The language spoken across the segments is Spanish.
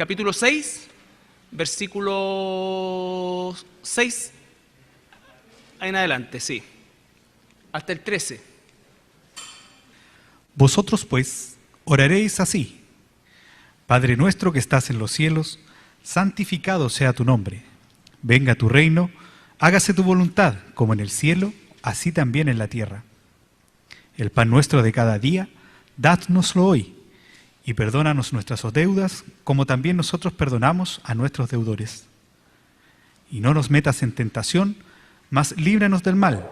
capítulo 6, versículo 6 en adelante, sí, hasta el 13. Vosotros pues oraréis así: Padre nuestro que estás en los cielos, santificado sea tu nombre. Venga tu reino, hágase tu voluntad, como en el cielo, así también en la tierra. El pan nuestro de cada día, dádnoslo hoy, y perdónanos nuestras deudas, como también nosotros perdonamos a nuestros deudores. Y no nos metas en tentación, mas líbranos del mal,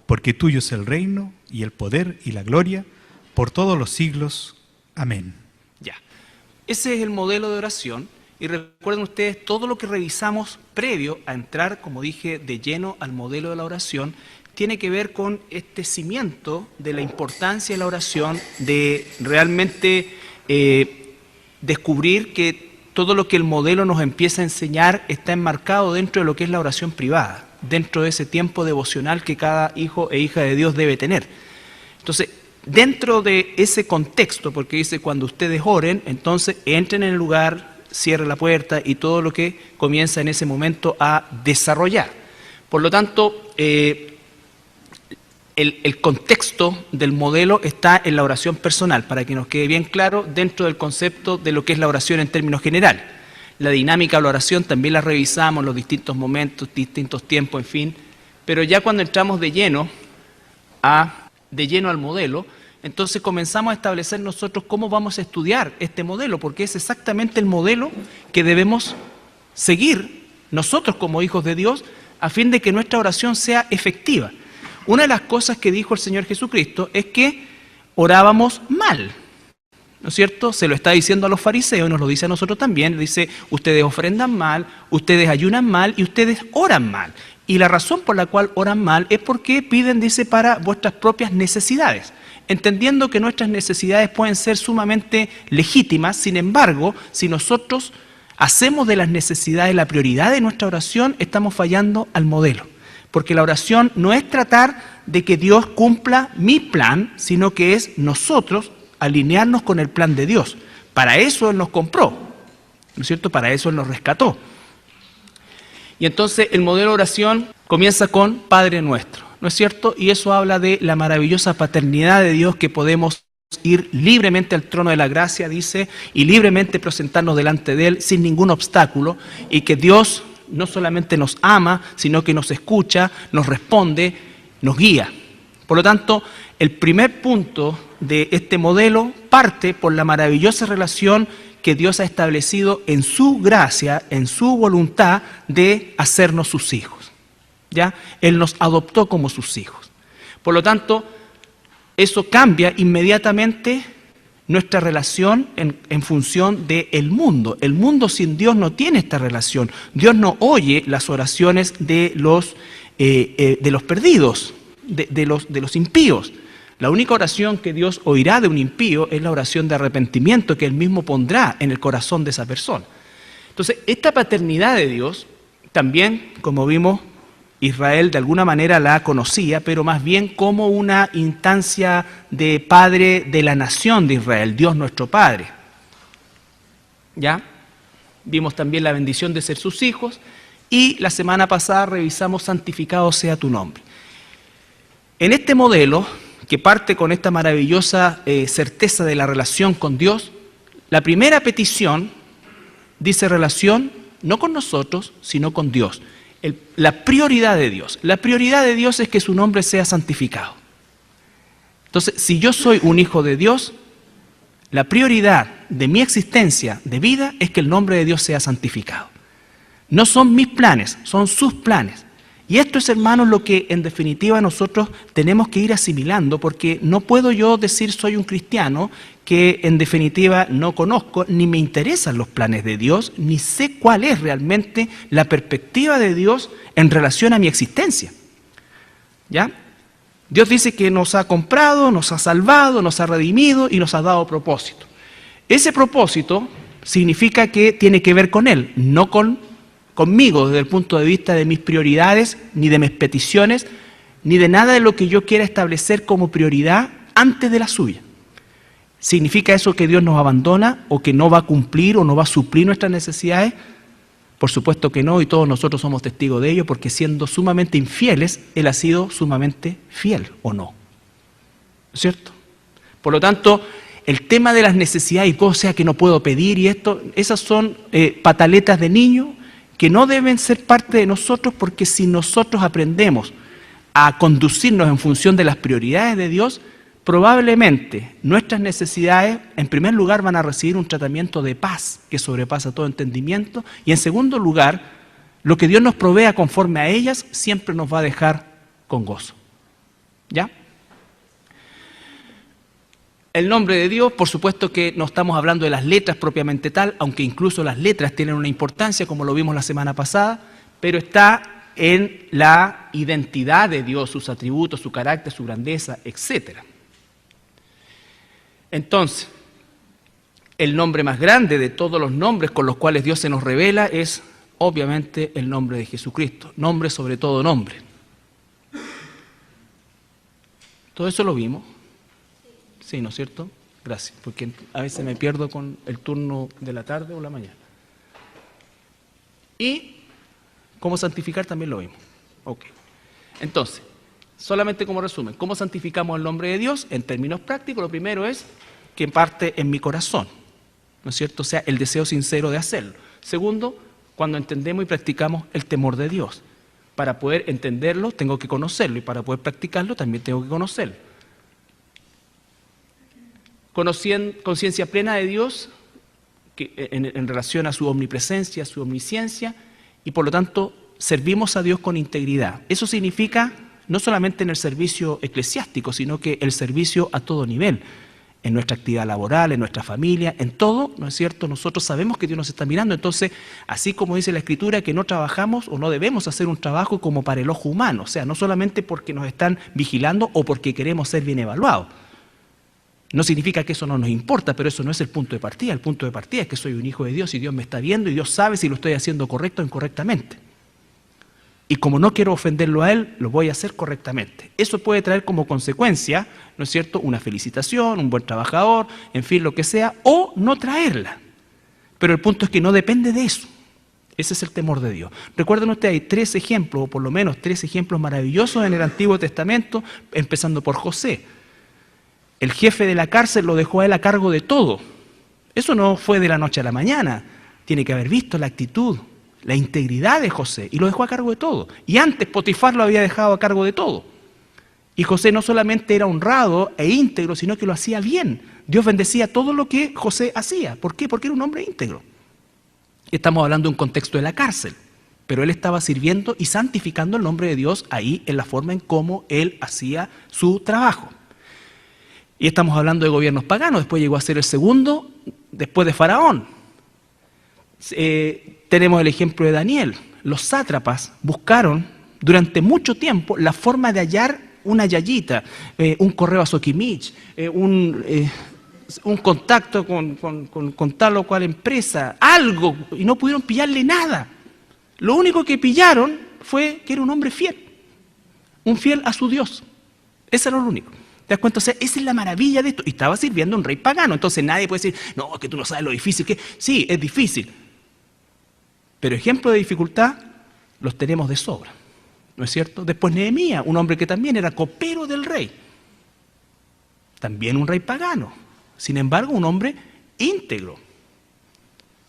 porque tuyo es el reino, y el poder, y la gloria, por todos los siglos. Amén. Ya. Ese es el modelo de oración. Y recuerden ustedes todo lo que revisamos previo a entrar, como dije, de lleno al modelo de la oración, tiene que ver con este cimiento de la importancia de la oración, de realmente descubrir que todo lo que el modelo nos empieza a enseñar está enmarcado dentro de lo que es la oración privada, dentro de ese tiempo devocional que cada hijo e hija de Dios debe tener. Entonces, dentro de ese contexto, porque dice cuando ustedes oren, entonces entren en el lugar, cierre la puerta y todo lo que comienza en ese momento a desarrollar. Por lo tanto, el contexto del modelo está en la oración personal, para que nos quede bien claro dentro del concepto de lo que es la oración en términos generales. La dinámica de la oración también la revisamos, los distintos momentos, distintos tiempos, en fin, pero ya cuando entramos de lleno al modelo, entonces comenzamos a establecer nosotros cómo vamos a estudiar este modelo, porque es exactamente el modelo que debemos seguir nosotros como hijos de Dios a fin de que nuestra oración sea efectiva. Una de las cosas que dijo el Señor Jesucristo es que orábamos mal, ¿no es cierto? Se lo está diciendo a los fariseos y nos lo dice a nosotros también. Dice, ustedes ofrendan mal, ustedes ayunan mal y ustedes oran mal. Y la razón por la cual oran mal es porque piden, dice, para vuestras propias necesidades, entendiendo que nuestras necesidades pueden ser sumamente legítimas. Sin embargo, si nosotros hacemos de las necesidades la prioridad de nuestra oración, estamos fallando al modelo. Porque la oración no es tratar de que Dios cumpla mi plan, sino que es nosotros alinearnos con el plan de Dios. Para eso Él nos compró, ¿no es cierto? Para eso Él nos rescató. Y entonces el modelo de oración comienza con Padre Nuestro, ¿no es cierto? Y eso habla de la maravillosa paternidad de Dios, que podemos ir libremente al trono de la gracia, dice, y libremente presentarnos delante de Él sin ningún obstáculo, y que Dios no solamente nos ama, sino que nos escucha, nos responde, nos guía. Por lo tanto, el primer punto de este modelo parte por la maravillosa relación que Dios ha establecido en su gracia, en su voluntad de hacernos sus hijos. ¿Ya? Él nos adoptó como sus hijos. Por lo tanto, eso cambia inmediatamente nuestra relación en función del mundo. El mundo sin Dios no tiene esta relación. Dios no oye las oraciones de los perdidos, de los impíos. La única oración que Dios oirá de un impío es la oración de arrepentimiento que Él mismo pondrá en el corazón de esa persona. Entonces, esta paternidad de Dios, también, como vimos, Israel de alguna manera la conocía, pero más bien como una instancia de padre de la nación de Israel, Dios nuestro Padre. ¿Ya? Vimos también la bendición de ser sus hijos, y la semana pasada revisamos santificado sea tu nombre. En este modelo, que parte con esta maravillosa certeza de la relación con Dios, la primera petición dice relación no con nosotros, sino con Dios. La prioridad de Dios. La prioridad de Dios es que su nombre sea santificado. Entonces, si yo soy un hijo de Dios, la prioridad de mi existencia de vida es que el nombre de Dios sea santificado. No son mis planes, son sus planes. Y esto es, hermanos, lo que en definitiva nosotros tenemos que ir asimilando, porque no puedo yo decir soy un cristiano que en definitiva no conozco ni me interesan los planes de Dios, ni sé cuál es realmente la perspectiva de Dios en relación a mi existencia. ¿Ya? Dios dice que nos ha comprado, nos ha salvado, nos ha redimido y nos ha dado propósito. Ese propósito significa que tiene que ver con Él, no conmigo desde el punto de vista de mis prioridades, ni de mis peticiones, ni de nada de lo que yo quiera establecer como prioridad antes de la suya. ¿Significa eso que Dios nos abandona o que no va a cumplir o no va a suplir nuestras necesidades? Por supuesto que no, y todos nosotros somos testigos de ello, porque siendo sumamente infieles, Él ha sido sumamente fiel, ¿o no? ¿Cierto? Por lo tanto, el tema de las necesidades y todo, o sea, que no puedo pedir y esto, esas son pataletas de niño que no deben ser parte de nosotros, porque si nosotros aprendemos a conducirnos en función de las prioridades de Dios, probablemente nuestras necesidades, en primer lugar, van a recibir un tratamiento de paz que sobrepasa todo entendimiento, y en segundo lugar, lo que Dios nos provea conforme a ellas siempre nos va a dejar con gozo. ¿Ya? El nombre de Dios, por supuesto que no estamos hablando de las letras propiamente tal, aunque incluso las letras tienen una importancia, como lo vimos la semana pasada, pero está en la identidad de Dios, sus atributos, su carácter, su grandeza, etc. Entonces, el nombre más grande de todos los nombres con los cuales Dios se nos revela es, obviamente, el nombre de Jesucristo, nombre sobre todo nombre. Todo eso lo vimos. Sí, ¿no es cierto? Gracias, porque a veces me pierdo con el turno de la tarde o la mañana. Y cómo santificar también lo vimos. Ok. Entonces, solamente como resumen, ¿cómo santificamos el nombre de Dios? En términos prácticos, lo primero es que parte en mi corazón, ¿no es cierto? O sea, el deseo sincero de hacerlo. Segundo, cuando entendemos y practicamos el temor de Dios. Para poder entenderlo, tengo que conocerlo, y para poder practicarlo, también tengo que conocerlo. Conciencia plena de Dios en relación a su omnipresencia, su omnisciencia, y por lo tanto servimos a Dios con integridad. Eso significa no solamente en el servicio eclesiástico, sino que el servicio a todo nivel, en nuestra actividad laboral, en nuestra familia, en todo, ¿no es cierto? Nosotros sabemos que Dios nos está mirando, entonces, así como dice la Escritura, que no trabajamos o no debemos hacer un trabajo como para el ojo humano, o sea, no solamente porque nos están vigilando o porque queremos ser bien evaluados. No significa que eso no nos importa, pero eso no es el punto de partida. El punto de partida es que soy un hijo de Dios y Dios me está viendo y Dios sabe si lo estoy haciendo correcto o incorrectamente. Y como no quiero ofenderlo a Él, lo voy a hacer correctamente. Eso puede traer como consecuencia, ¿no es cierto?, una felicitación, un buen trabajador, en fin, lo que sea, o no traerla. Pero el punto es que no depende de eso. Ese es el temor de Dios. Recuerden ustedes, hay 3 ejemplos, o por lo menos 3 ejemplos maravillosos en el Antiguo Testamento, empezando por José. El jefe de la cárcel lo dejó a él a cargo de todo. Eso no fue de la noche a la mañana. Tiene que haber visto la actitud, la integridad de José, y lo dejó a cargo de todo. Y antes Potifar lo había dejado a cargo de todo. Y José no solamente era honrado e íntegro, sino que lo hacía bien. Dios bendecía todo lo que José hacía. ¿Por qué? Porque era un hombre íntegro. Estamos hablando de un contexto de la cárcel, pero él estaba sirviendo y santificando el nombre de Dios ahí en la forma en cómo él hacía su trabajo. Y estamos hablando de gobiernos paganos, después llegó a ser el segundo, después de Faraón. Tenemos el ejemplo de Daniel. Los sátrapas buscaron durante mucho tiempo la forma de hallar una yayita, un correo a Soquimich, un contacto con tal o cual empresa, algo, y no pudieron pillarle nada. Lo único que pillaron fue que era un hombre fiel, un fiel a su Dios. Eso era lo único. ¿Te das cuenta? O sea, esa es la maravilla de esto. Y estaba sirviendo a un rey pagano. Entonces nadie puede decir, no, es que tú no sabes lo difícil que es. Sí, es difícil. Pero ejemplos de dificultad los tenemos de sobra. ¿No es cierto? Después Nehemías, un hombre que también era copero del rey. También un rey pagano. Sin embargo, un hombre íntegro.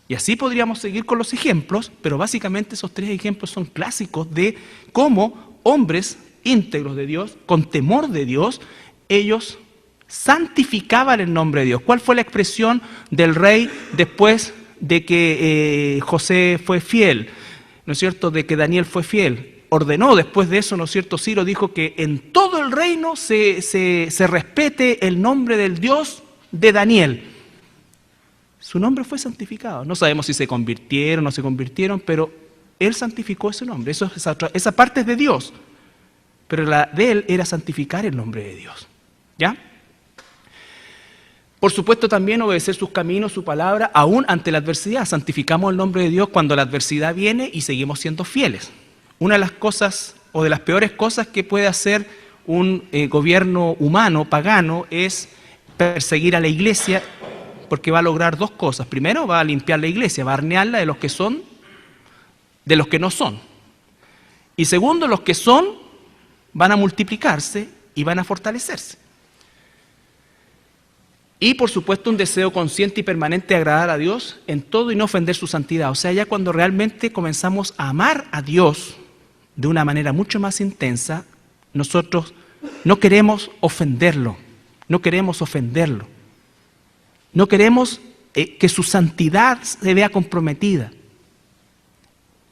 Y así podríamos seguir con los ejemplos, pero básicamente esos 3 ejemplos son clásicos de cómo hombres íntegros de Dios, con temor de Dios, ellos santificaban el nombre de Dios. ¿Cuál fue la expresión del rey después de que José fue fiel? ¿No es cierto? De que Daniel fue fiel. Ordenó después de eso, ¿no es cierto? Ciro dijo que en todo el reino se respete el nombre del Dios de Daniel. Su nombre fue santificado. No sabemos si se convirtieron o no se convirtieron, pero él santificó ese nombre. Esa parte es de Dios. Pero la de él era santificar el nombre de Dios. ¿Ya? Por supuesto también obedecer sus caminos, su palabra, aún ante la adversidad. Santificamos el nombre de Dios cuando la adversidad viene y seguimos siendo fieles. Una de las cosas, o de las peores cosas que puede hacer un gobierno humano, pagano, es perseguir a la iglesia porque va a lograr dos cosas. Primero, va a limpiar la iglesia, va a arnearla de los que son, de los que no son. Y segundo, los que son van a multiplicarse y van a fortalecerse. Y por supuesto un deseo consciente y permanente de agradar a Dios en todo y no ofender su santidad. O sea, ya cuando realmente comenzamos a amar a Dios de una manera mucho más intensa, nosotros no queremos ofenderlo, no queremos ofenderlo. No queremos que su santidad se vea comprometida.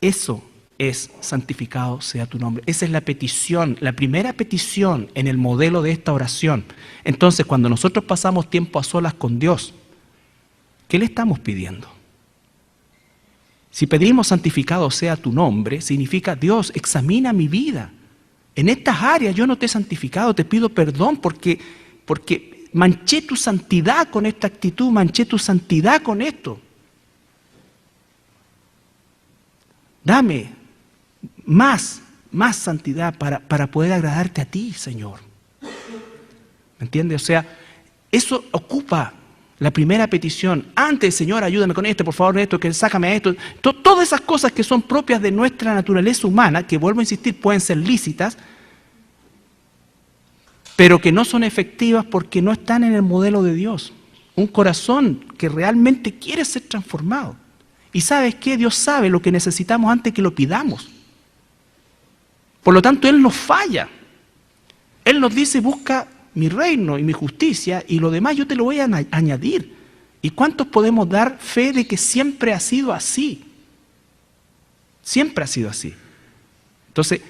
Eso es: santificado sea tu nombre. Esa es la petición, la primera petición en el modelo de esta oración. Entonces, cuando nosotros pasamos tiempo a solas con Dios, ¿qué le estamos pidiendo? Si pedimos santificado sea tu nombre, significa: Dios, examina mi vida. En estas áreas yo no te he santificado, te pido perdón porque manché tu santidad con esta actitud, manché tu santidad con esto. Dame más santidad para poder agradarte a ti, Señor. ¿Me entiendes? O sea, eso ocupa la primera petición. Antes, Señor, ayúdame con esto, por favor, esto, que sácame a esto. Todas esas cosas que son propias de nuestra naturaleza humana, que vuelvo a insistir, pueden ser lícitas, pero que no son efectivas porque no están en el modelo de Dios. Un corazón que realmente quiere ser transformado. Y ¿sabes qué? Dios sabe lo que necesitamos antes que lo pidamos. Por lo tanto, Él nos falla. Él nos dice: busca mi reino y mi justicia y lo demás yo te lo voy a añadir. ¿Y cuántos podemos dar fe de que siempre ha sido así? Siempre ha sido así. Entonces,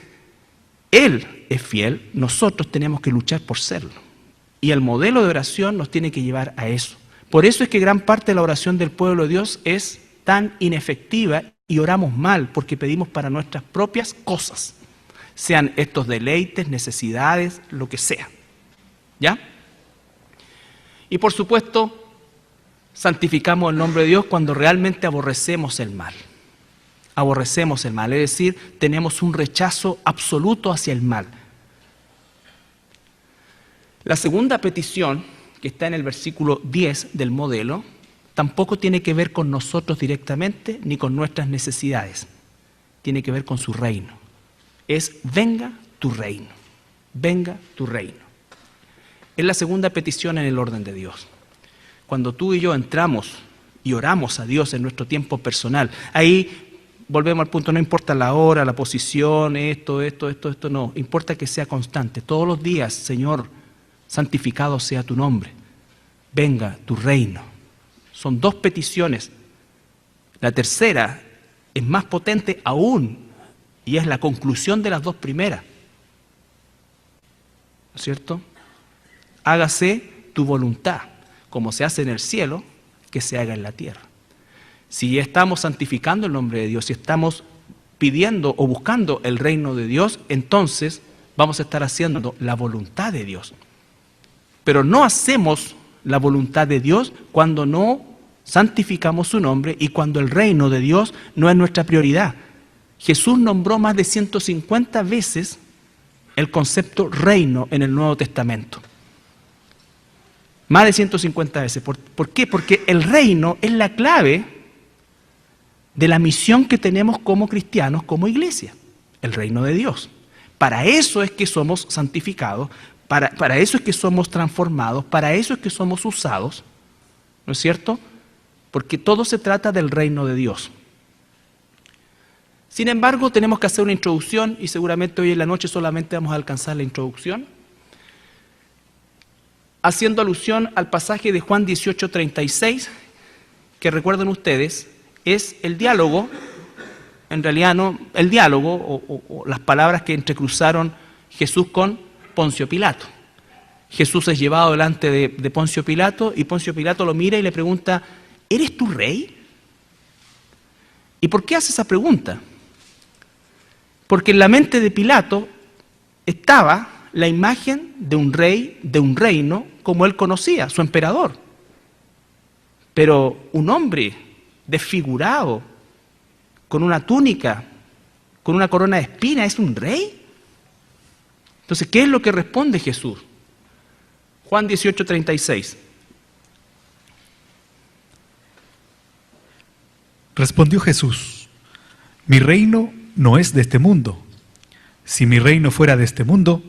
Él es fiel, nosotros tenemos que luchar por serlo. Y el modelo de oración nos tiene que llevar a eso. Por eso es que gran parte de la oración del pueblo de Dios es tan inefectiva y oramos mal, porque pedimos para nuestras propias cosas, sean estos deleites, necesidades, lo que sea. ¿Ya? Y por supuesto, santificamos el nombre de Dios cuando realmente aborrecemos el mal. Aborrecemos el mal, es decir, tenemos un rechazo absoluto hacia el mal. La segunda petición, que está en el versículo 10 del modelo, tampoco tiene que ver con nosotros directamente ni con nuestras necesidades. Tiene que ver con su reino. Es: venga tu reino, venga tu reino. Es la segunda petición en el orden de Dios. Cuando tú y yo entramos y oramos a Dios en nuestro tiempo personal, ahí volvemos al punto, no importa la hora, la posición, esto, no, importa que sea constante. Todos los días: Señor, santificado sea tu nombre, venga tu reino. Son dos peticiones. La tercera es más potente aún y es la conclusión de las dos primeras. ¿No es cierto? Hágase tu voluntad, como se hace en el cielo, que se haga en la tierra. Si estamos santificando el nombre de Dios, si estamos pidiendo o buscando el reino de Dios, entonces vamos a estar haciendo la voluntad de Dios. Pero no hacemos la voluntad de Dios cuando no santificamos su nombre y cuando el reino de Dios no es nuestra prioridad. Jesús nombró más de 150 veces el concepto reino en el Nuevo Testamento. Más de 150 veces. ¿Por qué? Porque el reino es la clave de la misión que tenemos como cristianos, como iglesia. El reino de Dios. Para eso es que somos santificados, para eso es que somos transformados, para eso es que somos usados, ¿no es cierto? Porque todo se trata del reino de Dios. Sin embargo, tenemos que hacer una introducción y seguramente hoy en la noche solamente vamos a alcanzar la introducción, haciendo alusión al pasaje de Juan 18:36, que recuerden ustedes, es el diálogo, en realidad no, el diálogo o las palabras que entrecruzaron Jesús con Poncio Pilato. Jesús es llevado delante de Poncio Pilato y Poncio Pilato lo mira y le pregunta: ¿eres tú rey? ¿Y por qué hace esa pregunta? Porque en la mente de Pilato estaba la imagen de un rey, de un reino, como él conocía, su emperador. Pero un hombre desfigurado, con una túnica, con una corona de espinas, ¿es un rey? Entonces, ¿qué es lo que responde Jesús? Juan 18:36. Respondió Jesús: mi reino no es de este mundo. Si mi reino fuera de este mundo,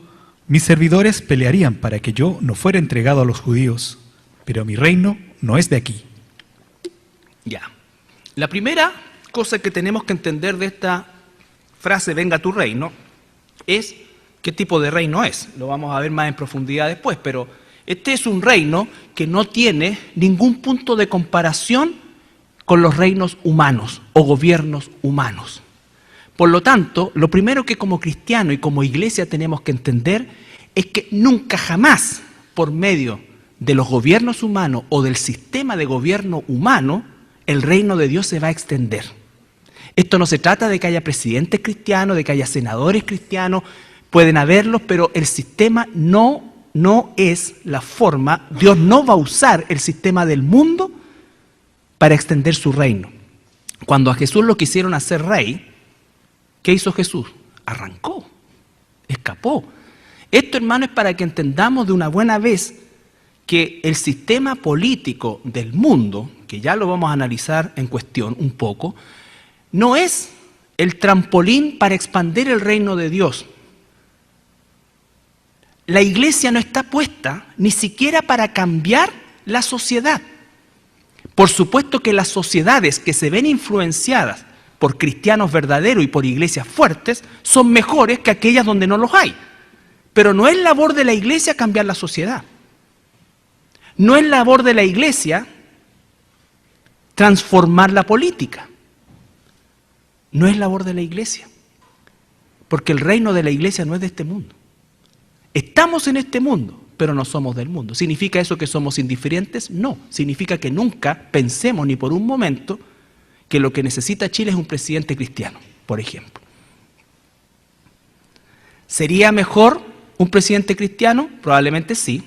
mis servidores pelearían para que yo no fuera entregado a los judíos, pero mi reino no es de aquí. Ya. La primera cosa que tenemos que entender de esta frase, venga tu reino, es qué tipo de reino es. Lo vamos a ver más en profundidad después, pero este es un reino que no tiene ningún punto de comparación con los reinos humanos o gobiernos humanos. Por lo tanto, lo primero que como cristiano y como iglesia tenemos que entender es que nunca jamás, por medio de los gobiernos humanos o del sistema de gobierno humano, el reino de Dios se va a extender. Esto no se trata de que haya presidentes cristianos, de que haya senadores cristianos, pueden haberlos, pero el sistema no es la forma. Dios no va a usar el sistema del mundo para extender su reino. Cuando a Jesús lo quisieron hacer rey, ¿qué hizo Jesús? Arrancó, escapó. Esto, hermano, es para que entendamos de una buena vez que el sistema político del mundo, que ya lo vamos a analizar en cuestión un poco, no es el trampolín para expandir el reino de Dios. La iglesia no está puesta ni siquiera para cambiar la sociedad. Por supuesto que las sociedades que se ven influenciadas por cristianos verdaderos y por iglesias fuertes son mejores que aquellas donde no los hay. Pero no es labor de la iglesia cambiar la sociedad. No es labor de la iglesia transformar la política. No es labor de la iglesia. Porque el reino de la iglesia no es de este mundo. Estamos en este mundo, pero no somos del mundo. ¿Significa eso que somos indiferentes? No. Significa que nunca pensemos ni por un momento que lo que necesita Chile es un presidente cristiano, por ejemplo. ¿Sería mejor un presidente cristiano? Probablemente sí,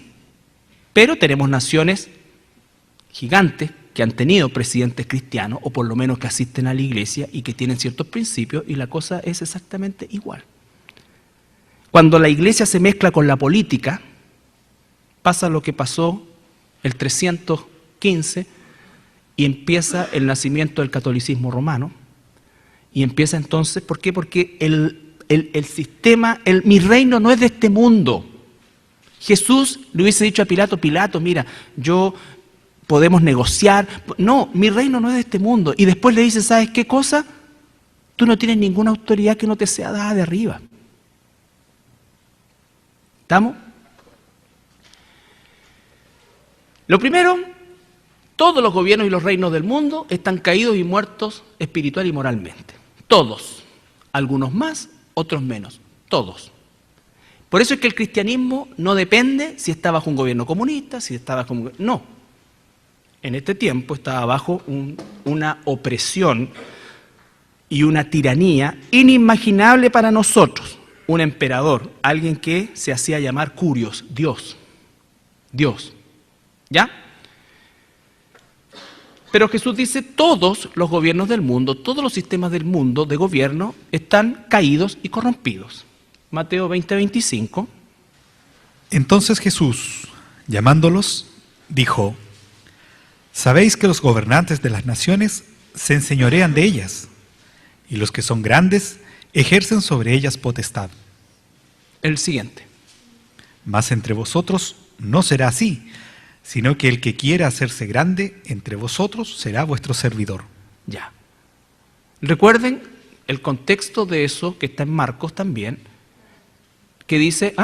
pero tenemos naciones gigantes que han tenido presidentes cristianos, o por lo menos que asisten a la iglesia y que tienen ciertos principios, y la cosa es exactamente igual. Cuando la iglesia se mezcla con la política, pasa lo que pasó el 315, y empieza el nacimiento del catolicismo romano. Y empieza entonces, ¿por qué? Porque el sistema, mi reino no es de este mundo. Jesús le hubiese dicho a Pilato: Pilato, mira, podemos negociar. No, mi reino no es de este mundo. Y después le dice: ¿sabes qué cosa? Tú no tienes ninguna autoridad que no te sea dada de arriba. ¿Estamos? Lo primero, todos los gobiernos y los reinos del mundo están caídos y muertos espiritual y moralmente. Todos. Algunos más, otros menos. Todos. Por eso es que el cristianismo no depende si está bajo un gobierno comunista, si está bajo un... No. En este tiempo estaba bajo una opresión y una tiranía inimaginable para nosotros. Un emperador, alguien que se hacía llamar Curios, Dios. Dios. ¿Ya? Pero Jesús dice: todos los gobiernos del mundo, todos los sistemas del mundo de gobierno están caídos y corrompidos. Mateo 20:25. Entonces Jesús, llamándolos, dijo: sabéis que los gobernantes de las naciones se enseñorean de ellas, y los que son grandes ejercen sobre ellas potestad. El siguiente. Mas entre vosotros no será así, sino que el que quiera hacerse grande entre vosotros será vuestro servidor. Ya. Recuerden el contexto de eso que está en Marcos también, que dice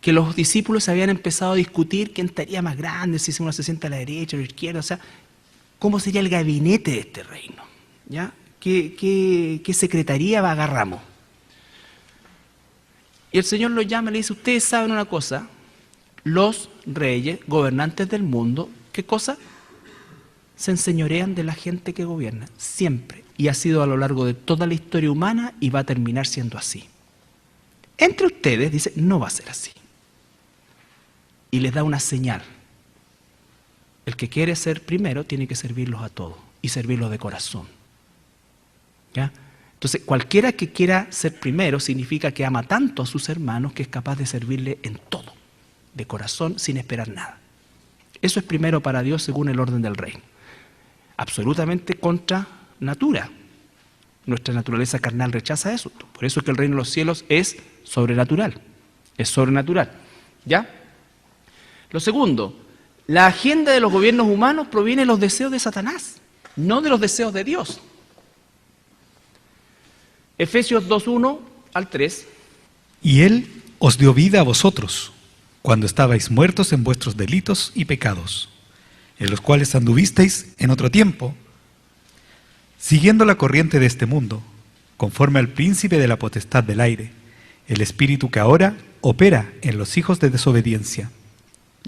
que los discípulos habían empezado a discutir quién estaría más grande, si uno se sienta a la derecha o a la izquierda, o sea, cómo sería el gabinete de este reino, ¿ya? ¿Qué secretaría agarramos? Y el Señor los llama y le dice: ustedes saben una cosa, los reyes, gobernantes del mundo, ¿qué cosa? Se enseñorean de la gente que gobierna, siempre. Y ha sido a lo largo de toda la historia humana y va a terminar siendo así. Entre ustedes, dice, no va a ser así. Y les da una señal. El que quiere ser primero tiene que servirlos a todos y servirlos de corazón. ¿Ya? Entonces, cualquiera que quiera ser primero significa que ama tanto a sus hermanos que es capaz de servirle en todo, de corazón, sin esperar nada. Eso es primero para Dios según el orden del reino. Absolutamente contra natura. Nuestra naturaleza carnal rechaza eso. Por eso es que el reino de los cielos es sobrenatural. Es sobrenatural. ¿Ya? Lo segundo, la agenda de los gobiernos humanos proviene de los deseos de Satanás, no de los deseos de Dios. Efesios 2:1 al 3. Y Él os dio vida a vosotros, cuando estabais muertos en vuestros delitos y pecados, en los cuales anduvisteis en otro tiempo, siguiendo la corriente de este mundo, conforme al príncipe de la potestad del aire, el espíritu que ahora opera en los hijos de desobediencia.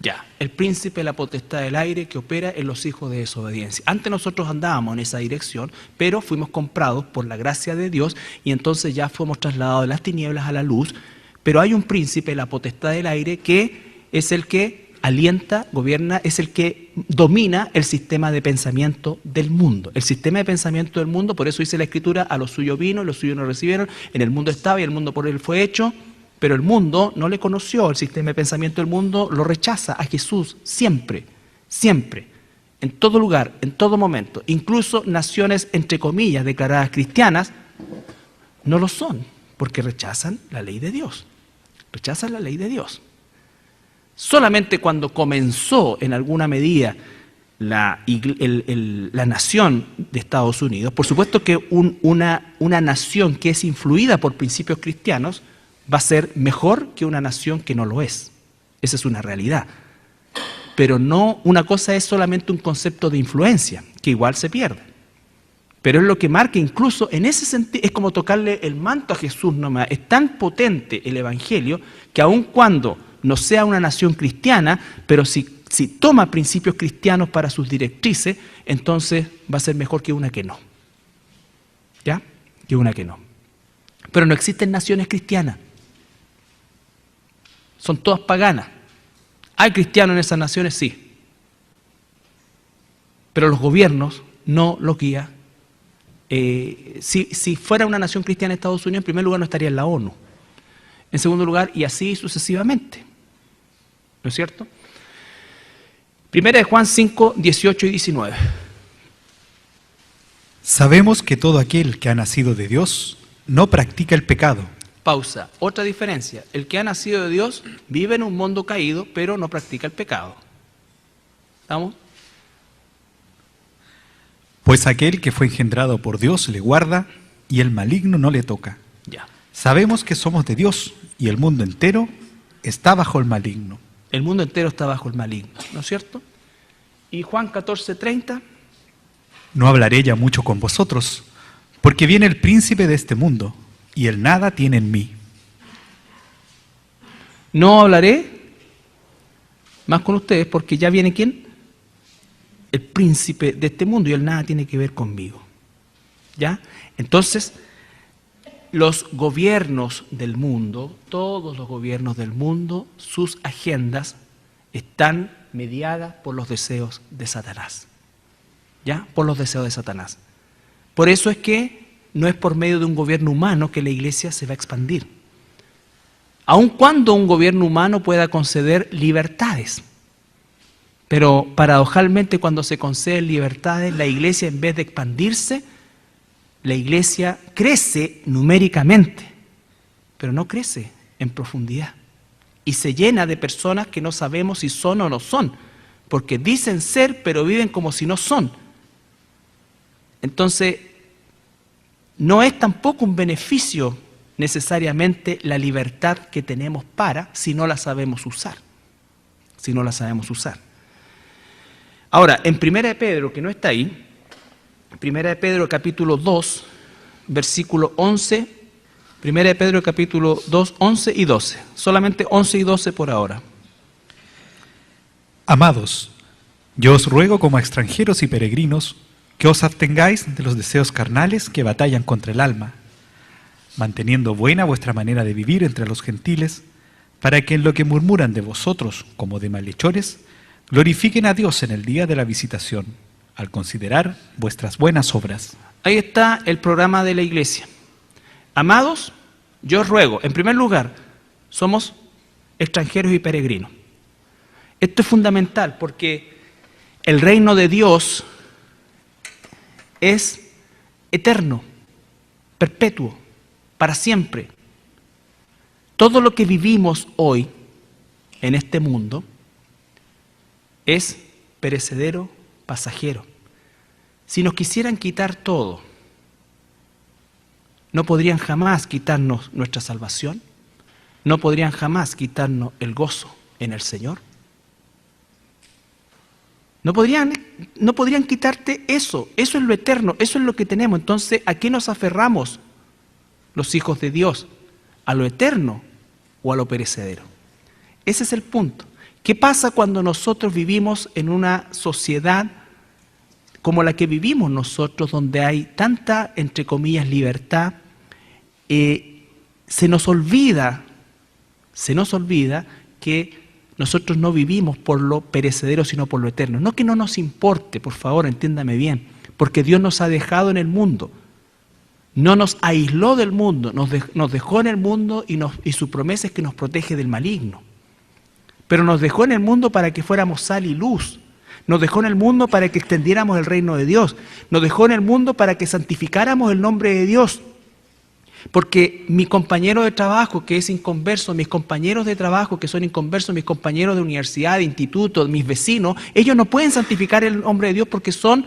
Ya, el príncipe de la potestad del aire que opera en los hijos de desobediencia. Antes nosotros andábamos en esa dirección, pero fuimos comprados por la gracia de Dios y entonces ya fuimos trasladados de las tinieblas a la luz. Pero hay un príncipe de la potestad del aire que es el que alienta, gobierna, es el que domina el sistema de pensamiento del mundo. El sistema de pensamiento del mundo, por eso dice la Escritura, a lo suyo vino y los suyos no recibieron, en el mundo estaba y el mundo por él fue hecho, pero el mundo no le conoció, el sistema de pensamiento del mundo lo rechaza a Jesús siempre, siempre, en todo lugar, en todo momento. Incluso naciones, entre comillas, declaradas cristianas, no lo son, porque rechazan la ley de Dios. Rechazan la ley de Dios. Solamente cuando comenzó en alguna medida la nación de Estados Unidos, por supuesto que una nación que es influida por principios cristianos va a ser mejor que una nación que no lo es. Esa es una realidad. Pero no, una cosa es solamente un concepto de influencia, que igual se pierde. Pero es lo que marca, incluso en ese sentido, es como tocarle el manto a Jesús nomás. Es tan potente el Evangelio que aun cuando no sea una nación cristiana, pero si toma principios cristianos para sus directrices, entonces va a ser mejor que una que no. ¿Ya? Que una que no. Pero no existen naciones cristianas. Son todas paganas. ¿Hay cristianos en esas naciones? Sí. Pero los gobiernos no los guían. Si fuera una nación cristiana Estados Unidos, en primer lugar no estaría en la ONU. En segundo lugar, y así sucesivamente. ¿No es cierto? Primera de Juan 5, 18 y 19. Sabemos que todo aquel que ha nacido de Dios no practica el pecado. Pausa. Otra diferencia. El que ha nacido de Dios vive en un mundo caído, pero no practica el pecado. ¿Estamos? Pues aquel que fue engendrado por Dios le guarda y el maligno no le toca. Ya. Sabemos que somos de Dios y el mundo entero está bajo el maligno. El mundo entero está bajo el maligno, ¿no es cierto? Y Juan 14, 30. No hablaré ya mucho con vosotros, porque viene el príncipe de este mundo y él nada tiene en mí. No hablaré más con ustedes porque ya viene ¿quién? El príncipe de este mundo y él nada tiene que ver conmigo. ¿Ya? Entonces, los gobiernos del mundo, todos los gobiernos del mundo, sus agendas están mediadas por los deseos de Satanás. ¿Ya? Por los deseos de Satanás. Por eso es que no es por medio de un gobierno humano que la iglesia se va a expandir. Aun cuando un gobierno humano pueda conceder libertades. Pero paradojalmente cuando se conceden libertades, la iglesia en vez de expandirse, la iglesia crece numéricamente, pero no crece en profundidad. Y se llena de personas que no sabemos si son o no son, porque dicen ser, pero viven como si no son. Entonces, no es tampoco un beneficio necesariamente la libertad que tenemos si no la sabemos usar. Si no la sabemos usar. Ahora, en 1 de Pedro, que no está ahí, 1 de Pedro capítulo 2, versículo 11, 1 de Pedro capítulo 2, 11 y 12. Solamente 11 y 12 por ahora. Amados, yo os ruego como a extranjeros y peregrinos que os abstengáis de los deseos carnales que batallan contra el alma, manteniendo buena vuestra manera de vivir entre los gentiles, para que en lo que murmuran de vosotros como de malhechores, glorifiquen a Dios en el día de la visitación, al considerar vuestras buenas obras. Ahí está el programa de la iglesia. Amados, yo os ruego, en primer lugar, somos extranjeros y peregrinos. Esto es fundamental porque el reino de Dios es eterno, perpetuo, para siempre. Todo lo que vivimos hoy en este mundo es perecedero, pasajero. Si nos quisieran quitar todo, no podrían jamás quitarnos nuestra salvación, no podrían jamás quitarnos el gozo en el Señor. No podrían quitarte eso. Eso es lo eterno, eso es lo que tenemos. Entonces, ¿a qué nos aferramos los hijos de Dios? ¿A lo eterno o a lo perecedero? Ese es el punto. ¿Qué pasa cuando nosotros vivimos en una sociedad como la que vivimos nosotros, donde hay tanta, entre comillas, libertad? Se nos olvida que nosotros no vivimos por lo perecedero, sino por lo eterno. No que no nos importe, por favor, entiéndame bien, porque Dios nos ha dejado en el mundo. No nos aisló del mundo, nos dejó en el mundo y su promesa es que nos protege del maligno. Pero nos dejó en el mundo para que fuéramos sal y luz. Nos dejó en el mundo para que extendiéramos el reino de Dios. Nos dejó en el mundo para que santificáramos el nombre de Dios. Porque mi compañero de trabajo que es inconverso, mis compañeros de trabajo que son inconversos, mis compañeros de universidad, de instituto, mis vecinos, ellos no pueden santificar el nombre de Dios porque son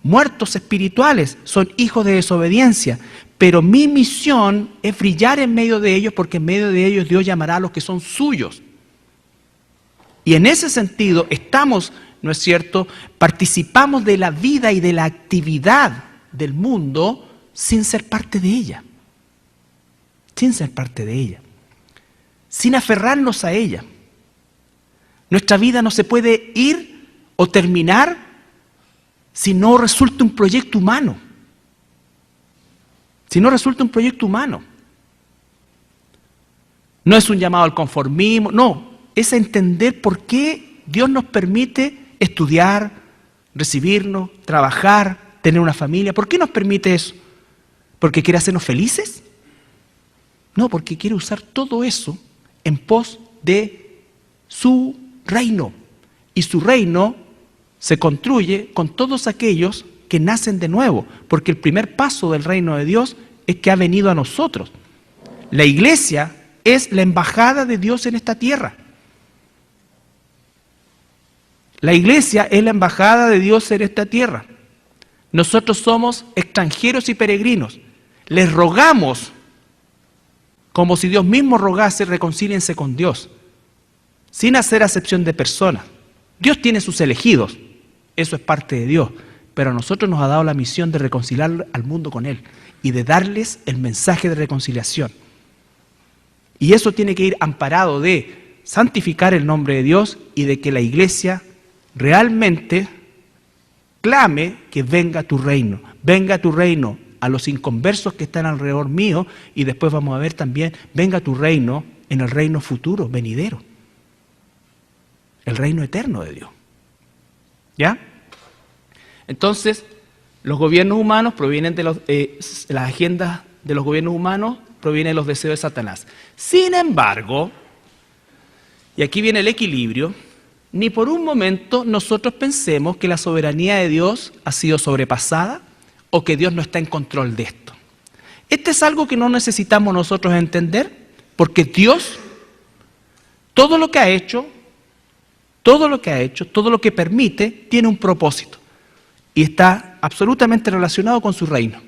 muertos espirituales, son hijos de desobediencia. Pero mi misión es brillar en medio de ellos, porque en medio de ellos Dios llamará a los que son suyos. Y en ese sentido estamos, ¿no es cierto?, participamos de la vida y de la actividad del mundo sin ser parte de ella. Sin ser parte de ella, sin aferrarnos a ella. Nuestra vida no se puede ir o terminar si no resulta un proyecto humano. Si no resulta un proyecto humano. No es un llamado al conformismo, no, es entender por qué Dios nos permite estudiar, recibirnos, trabajar, tener una familia. ¿Por qué nos permite eso? ¿Porque quiere hacernos felices? No, porque quiere usar todo eso en pos de su reino. Y su reino se construye con todos aquellos que nacen de nuevo, porque el primer paso del reino de Dios es que ha venido a nosotros. La iglesia es la embajada de Dios en esta tierra. La iglesia es la embajada de Dios en esta tierra. Nosotros somos extranjeros y peregrinos. Les rogamos, como si Dios mismo rogase, reconcíliense con Dios, sin hacer acepción de personas. Dios tiene sus elegidos, eso es parte de Dios, pero a nosotros nos ha dado la misión de reconciliar al mundo con Él y de darles el mensaje de reconciliación. Y eso tiene que ir amparado de santificar el nombre de Dios y de que la iglesia realmente clame que venga tu reino a los inconversos que están alrededor mío, y después vamos a ver también, venga tu reino en el reino futuro, venidero. El reino eterno de Dios. ¿Ya? Entonces, los gobiernos humanos provienen de las agendas de los gobiernos humanos, provienen de los deseos de Satanás. Sin embargo, y aquí viene el equilibrio, ni por un momento nosotros pensemos que la soberanía de Dios ha sido sobrepasada, o que Dios no está en control de esto. Este es algo que no necesitamos nosotros entender, porque Dios, todo lo que ha hecho, todo lo que permite, tiene un propósito. Y está absolutamente relacionado con su reino.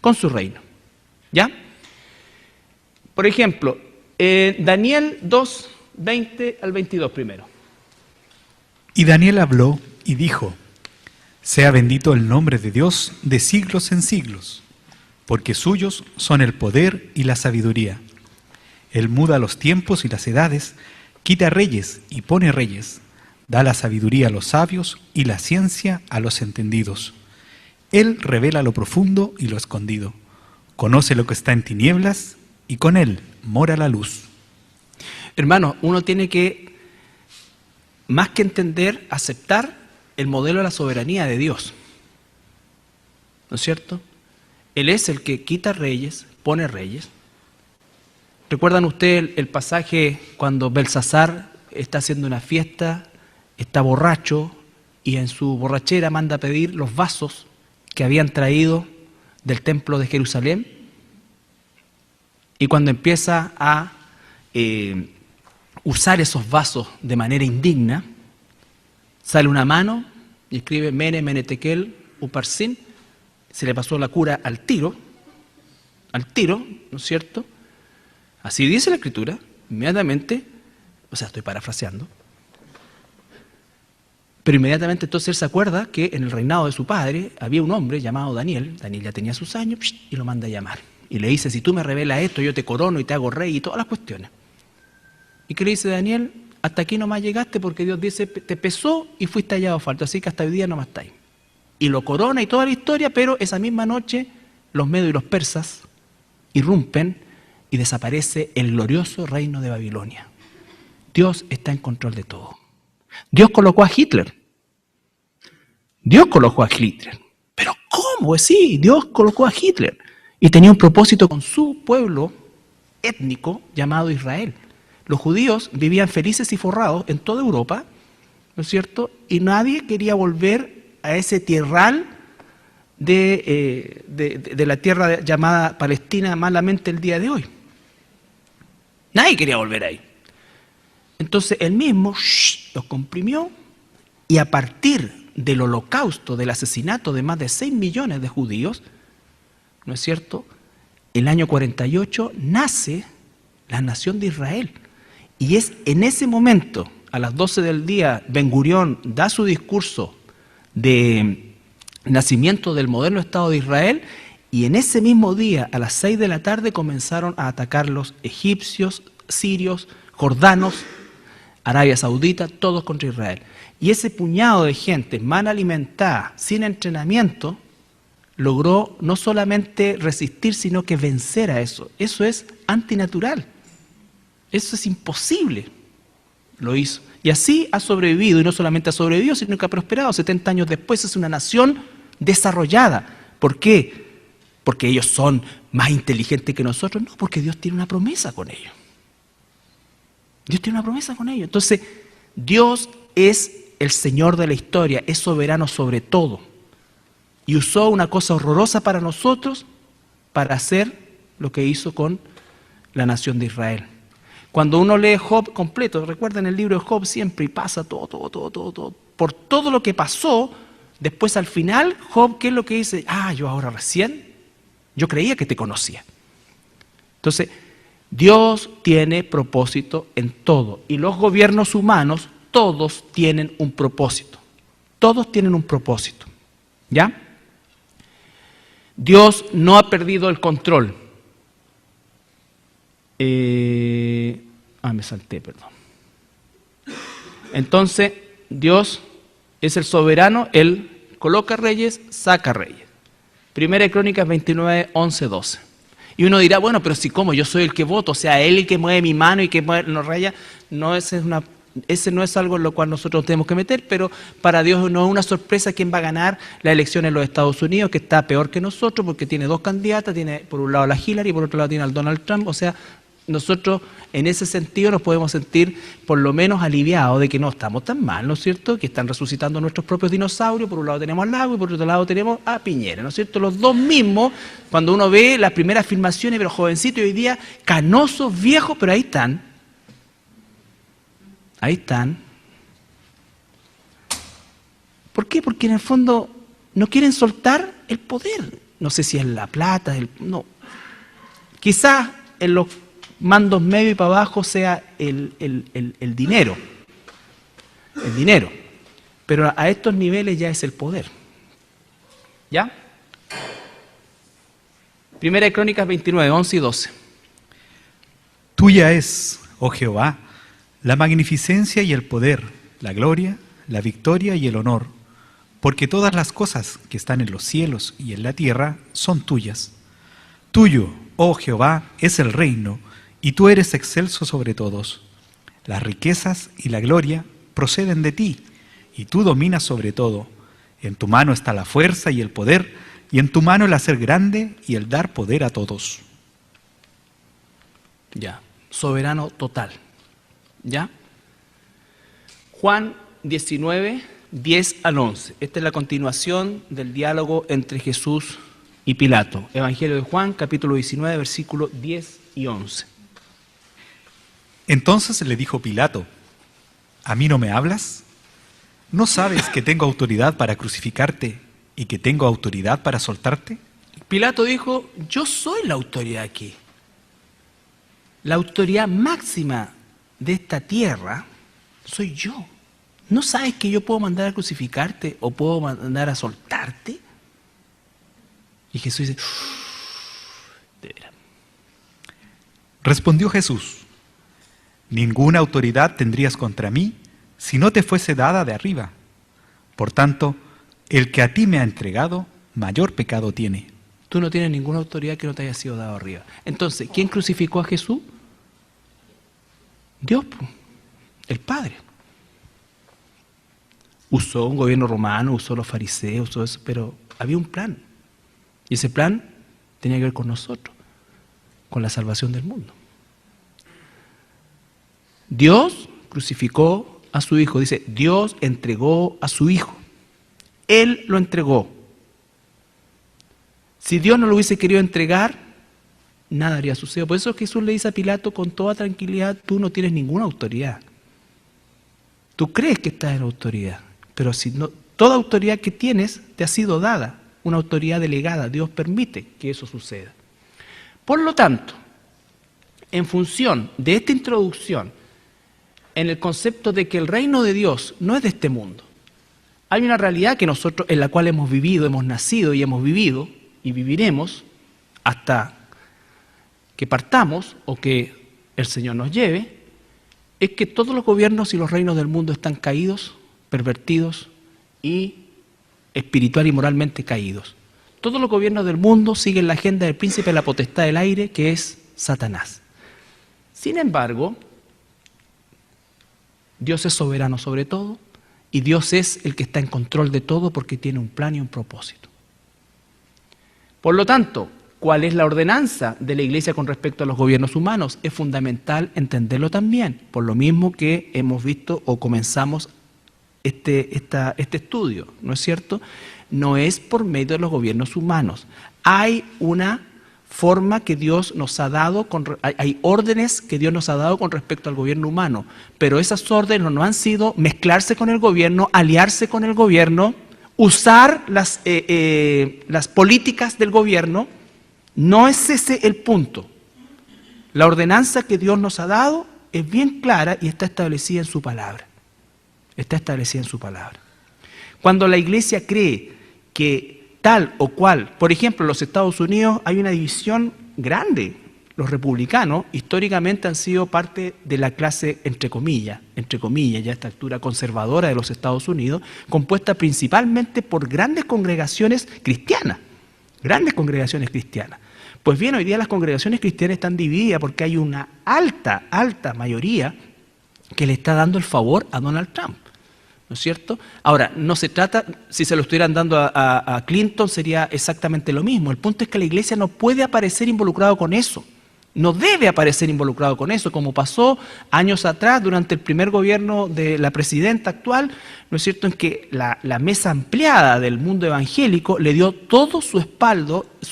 Con su reino. ¿Ya? Por ejemplo, Daniel 2, 20 al 22 primero. Y Daniel habló y dijo: sea bendito el nombre de Dios de siglos en siglos, porque suyos son el poder y la sabiduría. Él muda los tiempos y las edades, quita reyes y pone reyes, da la sabiduría a los sabios y la ciencia a los entendidos. Él revela lo profundo y lo escondido, conoce lo que está en tinieblas y con él mora la luz. Hermano, uno tiene que, más que entender, aceptar el modelo de la soberanía de Dios. ¿No es cierto? Él es el que quita reyes, pone reyes. ¿Recuerdan ustedes el pasaje cuando Belsasar está haciendo una fiesta, está borracho y en su borrachera manda a pedir los vasos que habían traído del templo de Jerusalén. Y cuando empieza a usar esos vasos de manera indigna, sale una mano y escribe Mene, Mene, Tekel, Uparsin. Se le pasó la cura al tiro, ¿no es cierto? Así dice la Escritura, inmediatamente, o sea, estoy parafraseando, pero inmediatamente entonces él se acuerda que en el reinado de su padre había un hombre llamado Daniel. Daniel ya tenía sus años y lo manda a llamar. Y le dice, si tú me revelas esto, yo te corono y te hago rey y todas las cuestiones. ¿Y qué le dice Daniel? Hasta aquí nomás llegaste porque Dios dice, te pesó y fuiste hallado falto, así que hasta hoy día nomás está ahí. Y lo corona y toda la historia, pero esa misma noche los medios y los persas irrumpen y desaparece el glorioso reino de Babilonia. Dios está en control de todo. Dios colocó a Hitler. Dios colocó a Hitler. ¿Pero cómo? Sí, Dios colocó a Hitler. Y tenía un propósito con su pueblo étnico llamado Israel. Los judíos vivían felices y forrados en toda Europa, ¿no es cierto? Y nadie quería volver a ese tierral de la tierra llamada Palestina malamente el día de hoy. Nadie quería volver ahí. Entonces él mismo los comprimió y a partir del holocausto, del asesinato de más de 6 millones de judíos, ¿no es cierto? El año 48 nace la nación de Israel. Y es en ese momento, a las 12 del día, Ben Gurión da su discurso de nacimiento del moderno Estado de Israel, y en ese mismo día, a las 6 de la tarde, comenzaron a atacar los egipcios, sirios, jordanos, Arabia Saudita, todos contra Israel. Y ese puñado de gente mal alimentada, sin entrenamiento, logró no solamente resistir, sino que vencer a eso. Eso es antinatural. Eso es imposible. Lo hizo. Y así ha sobrevivido, y no solamente ha sobrevivido, sino que ha prosperado. 70 años después es una nación desarrollada. ¿Por qué? ¿Porque ellos son más inteligentes que nosotros? No, porque Dios tiene una promesa con ellos. Dios tiene una promesa con ellos. Entonces, Dios es el Señor de la historia, es soberano sobre todo. Y usó una cosa horrorosa para nosotros para hacer lo que hizo con la nación de Israel. Cuando uno lee Job completo, recuerden el libro de Job siempre y pasa todo. Por todo lo que pasó, después al final, Job, ¿qué es lo que dice? Yo ahora recién, yo creía que te conocía. Entonces, Dios tiene propósito en todo. Y los gobiernos humanos, todos tienen un propósito. Todos tienen un propósito. ¿Ya? Dios no ha perdido el control. Me salté, perdón. Entonces, Dios es el soberano, Él coloca reyes, saca reyes. Primera de Crónicas 29, 11, 12. Y uno dirá, bueno, pero si como yo soy el que voto, o sea, Él el que mueve mi mano y que mueve los reyes, ese no es algo en lo cual nosotros tenemos que meter, pero para Dios no es una sorpresa quién va a ganar la elección en los Estados Unidos, que está peor que nosotros porque tiene dos candidatas, tiene por un lado a la Hillary y por otro lado tiene al Donald Trump, o sea, nosotros en ese sentido nos podemos sentir por lo menos aliviados de que no estamos tan mal, ¿no es cierto? Que están resucitando nuestros propios dinosaurios, por un lado tenemos al Lago y por otro lado tenemos a Piñera, ¿no es cierto? Los dos mismos, cuando uno ve las primeras filmaciones, pero jovencitos y hoy día canosos, viejos, pero ahí están. Ahí están. ¿Por qué? Porque en el fondo no quieren soltar el poder. No sé si es la plata, no. Quizás en los mandos medio y para abajo sea el dinero. El dinero. Pero a estos niveles ya es el poder. ¿Ya? Primera de Crónicas 29, 11 y 12. Tuya es, oh Jehová, la magnificencia y el poder, la gloria, la victoria y el honor, porque todas las cosas que están en los cielos y en la tierra son tuyas. Tuyo, oh Jehová, es el reino, y tú eres excelso sobre todos. Las riquezas y la gloria proceden de ti, y tú dominas sobre todo. En tu mano está la fuerza y el poder, y en tu mano el hacer grande y el dar poder a todos. Ya, soberano total. ¿Ya? Juan 19, 10 al 11. Esta es la continuación del diálogo entre Jesús y Pilato. Evangelio de Juan, capítulo 19, versículos 10 y 11. Entonces le dijo Pilato: ¿a mí no me hablas? ¿No sabes que tengo autoridad para crucificarte y que tengo autoridad para soltarte? Pilato dijo: yo soy la autoridad aquí. La autoridad máxima de esta tierra soy yo. ¿No sabes que yo puedo mandar a crucificarte o puedo mandar a soltarte? Y Jesús dice: de veras. Respondió Jesús: ninguna autoridad tendrías contra mí si no te fuese dada de arriba. Por tanto, el que a ti me ha entregado, mayor pecado tiene. Tú no tienes ninguna autoridad que no te haya sido dado arriba. Entonces, ¿quién crucificó a Jesús? Dios, el Padre. Usó un gobierno romano, usó los fariseos, usó eso, pero había un plan. Y ese plan tenía que ver con nosotros, con la salvación del mundo. Dios crucificó a su Hijo. Dice, Dios entregó a su Hijo. Él lo entregó. Si Dios no lo hubiese querido entregar, nada habría sucedido. Por eso Jesús le dice a Pilato con toda tranquilidad: tú no tienes ninguna autoridad. Tú crees que estás en autoridad, pero si no, toda autoridad que tienes te ha sido dada, una autoridad delegada. Dios permite que eso suceda. Por lo tanto, en función de esta introducción, en el concepto de que el reino de Dios no es de este mundo, hay una realidad que nosotros, en la cual hemos vivido, hemos nacido y hemos vivido y viviremos hasta que partamos o que el Señor nos lleve, es que todos los gobiernos y los reinos del mundo están caídos, pervertidos y espiritual y moralmente caídos. Todos los gobiernos del mundo siguen la agenda del príncipe de la potestad del aire, que es Satanás. Sin embargo, Dios es soberano sobre todo y Dios es el que está en control de todo porque tiene un plan y un propósito. Por lo tanto, ¿cuál es la ordenanza de la Iglesia con respecto a los gobiernos humanos? Es fundamental entenderlo también, por lo mismo que hemos visto o comenzamos este estudio, ¿no es cierto? No es por medio de los gobiernos humanos. Hay una forma que Dios nos ha dado, hay órdenes que Dios nos ha dado con respecto al gobierno humano, pero esas órdenes no han sido mezclarse con el gobierno, aliarse con el gobierno, usar las políticas del gobierno. No es ese el punto. La ordenanza que Dios nos ha dado es bien clara y está establecida en su palabra. Está establecida en su palabra. Cuando la Iglesia cree que tal o cual, por ejemplo, en los Estados Unidos hay una división grande. Los republicanos históricamente han sido parte de la clase, entre comillas, ya esta altura conservadora de los Estados Unidos, compuesta principalmente por grandes congregaciones cristianas. Pues bien, hoy día las congregaciones cristianas están divididas porque hay una alta mayoría que le está dando el favor a Donald Trump, ¿no es cierto? Ahora, no se trata, si se lo estuvieran dando a Clinton sería exactamente lo mismo. El punto es que la Iglesia no puede aparecer involucrado con eso. No debe aparecer involucrado con eso, como pasó años atrás durante el primer gobierno de la presidenta actual, ¿no es cierto?, en que la mesa ampliada del mundo evangélico le dio todo su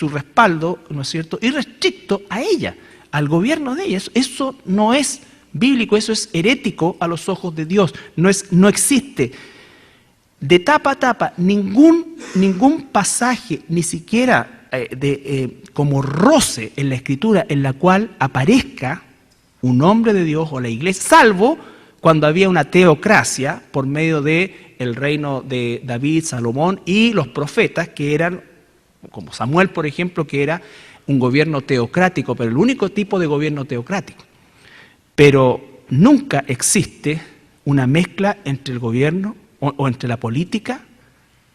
respaldo, ¿no es cierto?, irrestricto a ella, al gobierno de ella. Eso no es bíblico, eso es herético a los ojos de Dios, no existe. De tapa a tapa, ningún pasaje, ni siquiera como roce en la Escritura en la cual aparezca un hombre de Dios o la Iglesia, salvo cuando había una teocracia por medio de el reino de David, Salomón y los profetas, que eran, como Samuel por ejemplo, que era un gobierno teocrático, pero el único tipo de gobierno teocrático. Pero nunca existe una mezcla entre el gobierno o entre la política,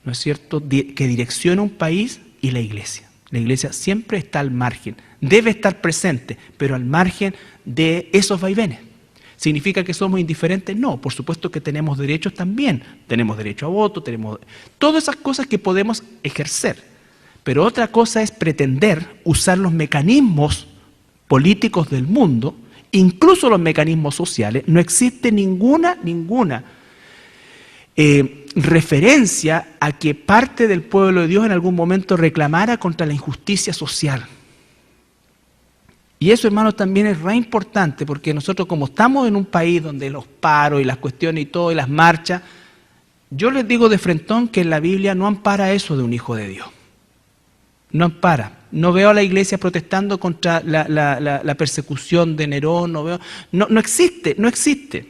¿no es cierto?, que direcciona un país y la Iglesia. La Iglesia siempre está al margen, debe estar presente, pero al margen de esos vaivenes. ¿Significa que somos indiferentes? No, por supuesto que tenemos derechos también. Tenemos derecho a voto, tenemos todas esas cosas que podemos ejercer. Pero otra cosa es pretender usar los mecanismos políticos del mundo, incluso los mecanismos sociales. No existe ninguna referencia a que parte del pueblo de Dios en algún momento reclamara contra la injusticia social. Y eso, hermanos, también es re importante, porque nosotros, como estamos en un país donde los paros y las cuestiones y todo, y las marchas, yo les digo de frentón que en la Biblia no ampara eso de un hijo de Dios. No ampara. No veo a la iglesia protestando contra la persecución de Nerón, no existe,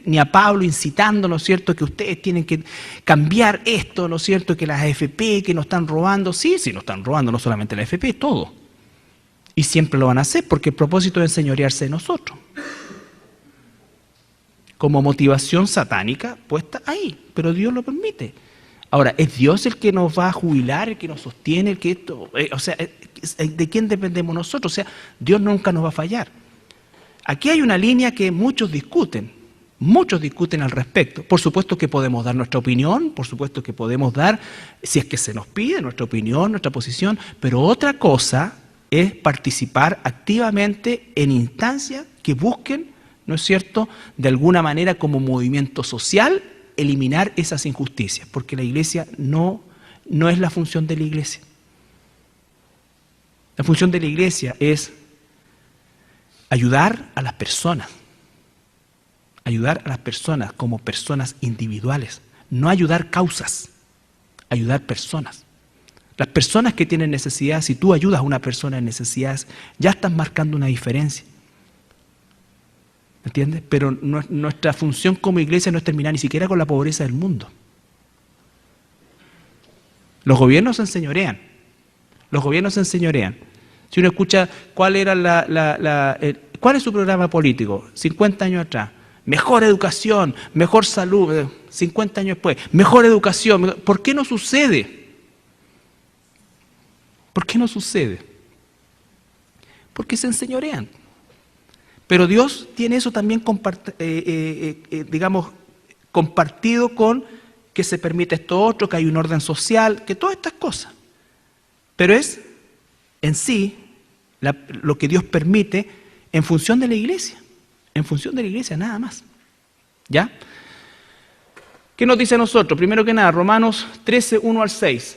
ni a Pablo incitando, ¿no es cierto?, que ustedes tienen que cambiar esto, ¿no es cierto?, que las AFP, que nos están robando. Sí, nos están robando, no solamente la AFP, todo. Y siempre lo van a hacer, porque el propósito es enseñorearse de nosotros. Como motivación satánica puesta ahí, pero Dios lo permite. Ahora, ¿es Dios el que nos va a jubilar, el que nos sostiene, el que esto? ¿De quién dependemos nosotros? O sea, Dios nunca nos va a fallar. Aquí hay una línea que muchos discuten al respecto. Por supuesto que podemos dar nuestra opinión, por supuesto que podemos dar, si es que se nos pide, nuestra opinión, nuestra posición, pero otra cosa es participar activamente en instancias que busquen, ¿no es cierto?, de alguna manera como movimiento social, eliminar esas injusticias, porque la iglesia no es la función de la iglesia. La función de la iglesia es ayudar a las personas como personas individuales, no ayudar causas, ayudar personas. Las personas que tienen necesidades, si tú ayudas a una persona en necesidades, ya estás marcando una diferencia. ¿Entiendes? Pero nuestra función como iglesia no es terminar ni siquiera con la pobreza del mundo. Los gobiernos se enseñorean. Si uno escucha cuál es su programa político, 50 años atrás, mejor educación, mejor salud, 50 años después, mejor educación. ¿Por qué no sucede? Porque se enseñorean. Pero Dios tiene eso también compartido con que se permite esto otro, que hay un orden social, que todas estas cosas. Pero es en sí lo que Dios permite en función de la iglesia. En función de la iglesia, nada más. ¿Ya? ¿Qué nos dice a nosotros? Primero que nada, Romanos 13, 1 al 6.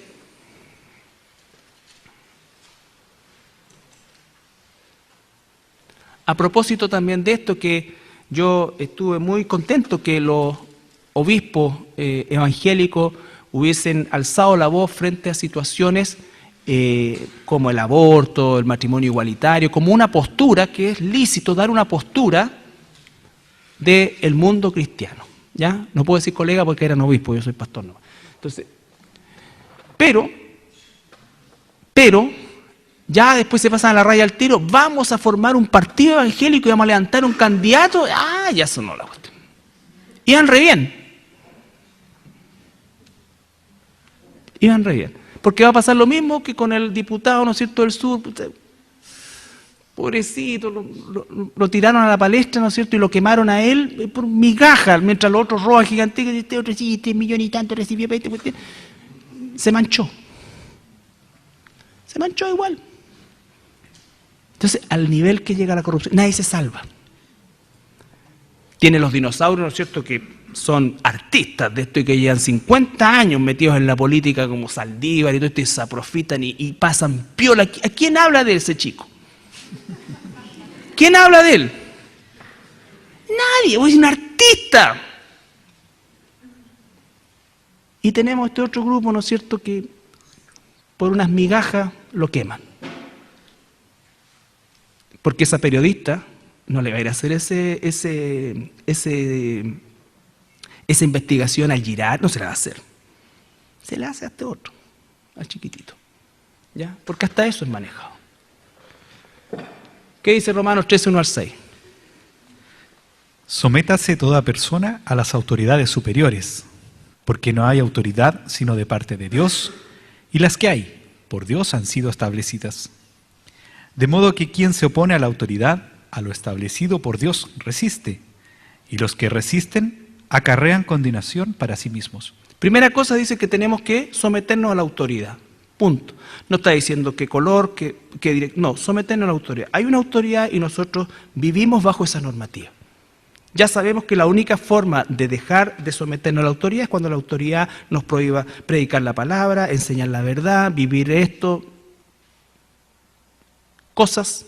A propósito también de esto, que yo estuve muy contento que los obispos evangélicos hubiesen alzado la voz frente a situaciones como el aborto, el matrimonio igualitario, como una postura que es lícito dar una postura del mundo cristiano. ¿Ya? No puedo decir colega porque eran obispos, yo soy pastor nomás. Entonces, pero ya después se pasan a la raya al tiro, vamos a formar un partido evangélico y vamos a levantar un candidato. Ya sonó la cuestión. Iban re bien. Porque va a pasar lo mismo que con el diputado, ¿no es cierto?, del sur. Pobrecito, lo tiraron a la palestra, ¿no es cierto?, y lo quemaron a él por migajas, mientras los otros roban gigantes, este otro sí, 3 millones y tanto recibió, se manchó igual. Entonces, al nivel que llega la corrupción, nadie se salva. Tiene los dinosaurios, ¿no es cierto?, que son artistas de esto y que llevan 50 años metidos en la política como Saldívar y todo esto, y se aprofitan y pasan piola. ¿A quién habla de ese chico? ¿Quién habla de él? Nadie, es un artista. Y tenemos este otro grupo, ¿no es cierto?, que por unas migajas lo queman. Porque esa periodista no le va a ir a hacer esa investigación al Girard, no se la va a hacer. Se la hace a este otro, al chiquitito. ¿Ya? Porque hasta eso es manejado. ¿Qué dice Romanos 13, 1 al 6? Sométase toda persona a las autoridades superiores, porque no hay autoridad sino de parte de Dios, y las que hay, por Dios han sido establecidas. De modo que quien se opone a la autoridad, a lo establecido por Dios, resiste, y los que resisten acarrean condenación para sí mismos. Primera cosa dice que tenemos que someternos a la autoridad. Punto. No está diciendo qué color, qué dirección. No, someternos a la autoridad. Hay una autoridad y nosotros vivimos bajo esa normativa. Ya sabemos que la única forma de dejar de someternos a la autoridad es cuando la autoridad nos prohíba predicar la palabra, enseñar la verdad, vivir esto, cosas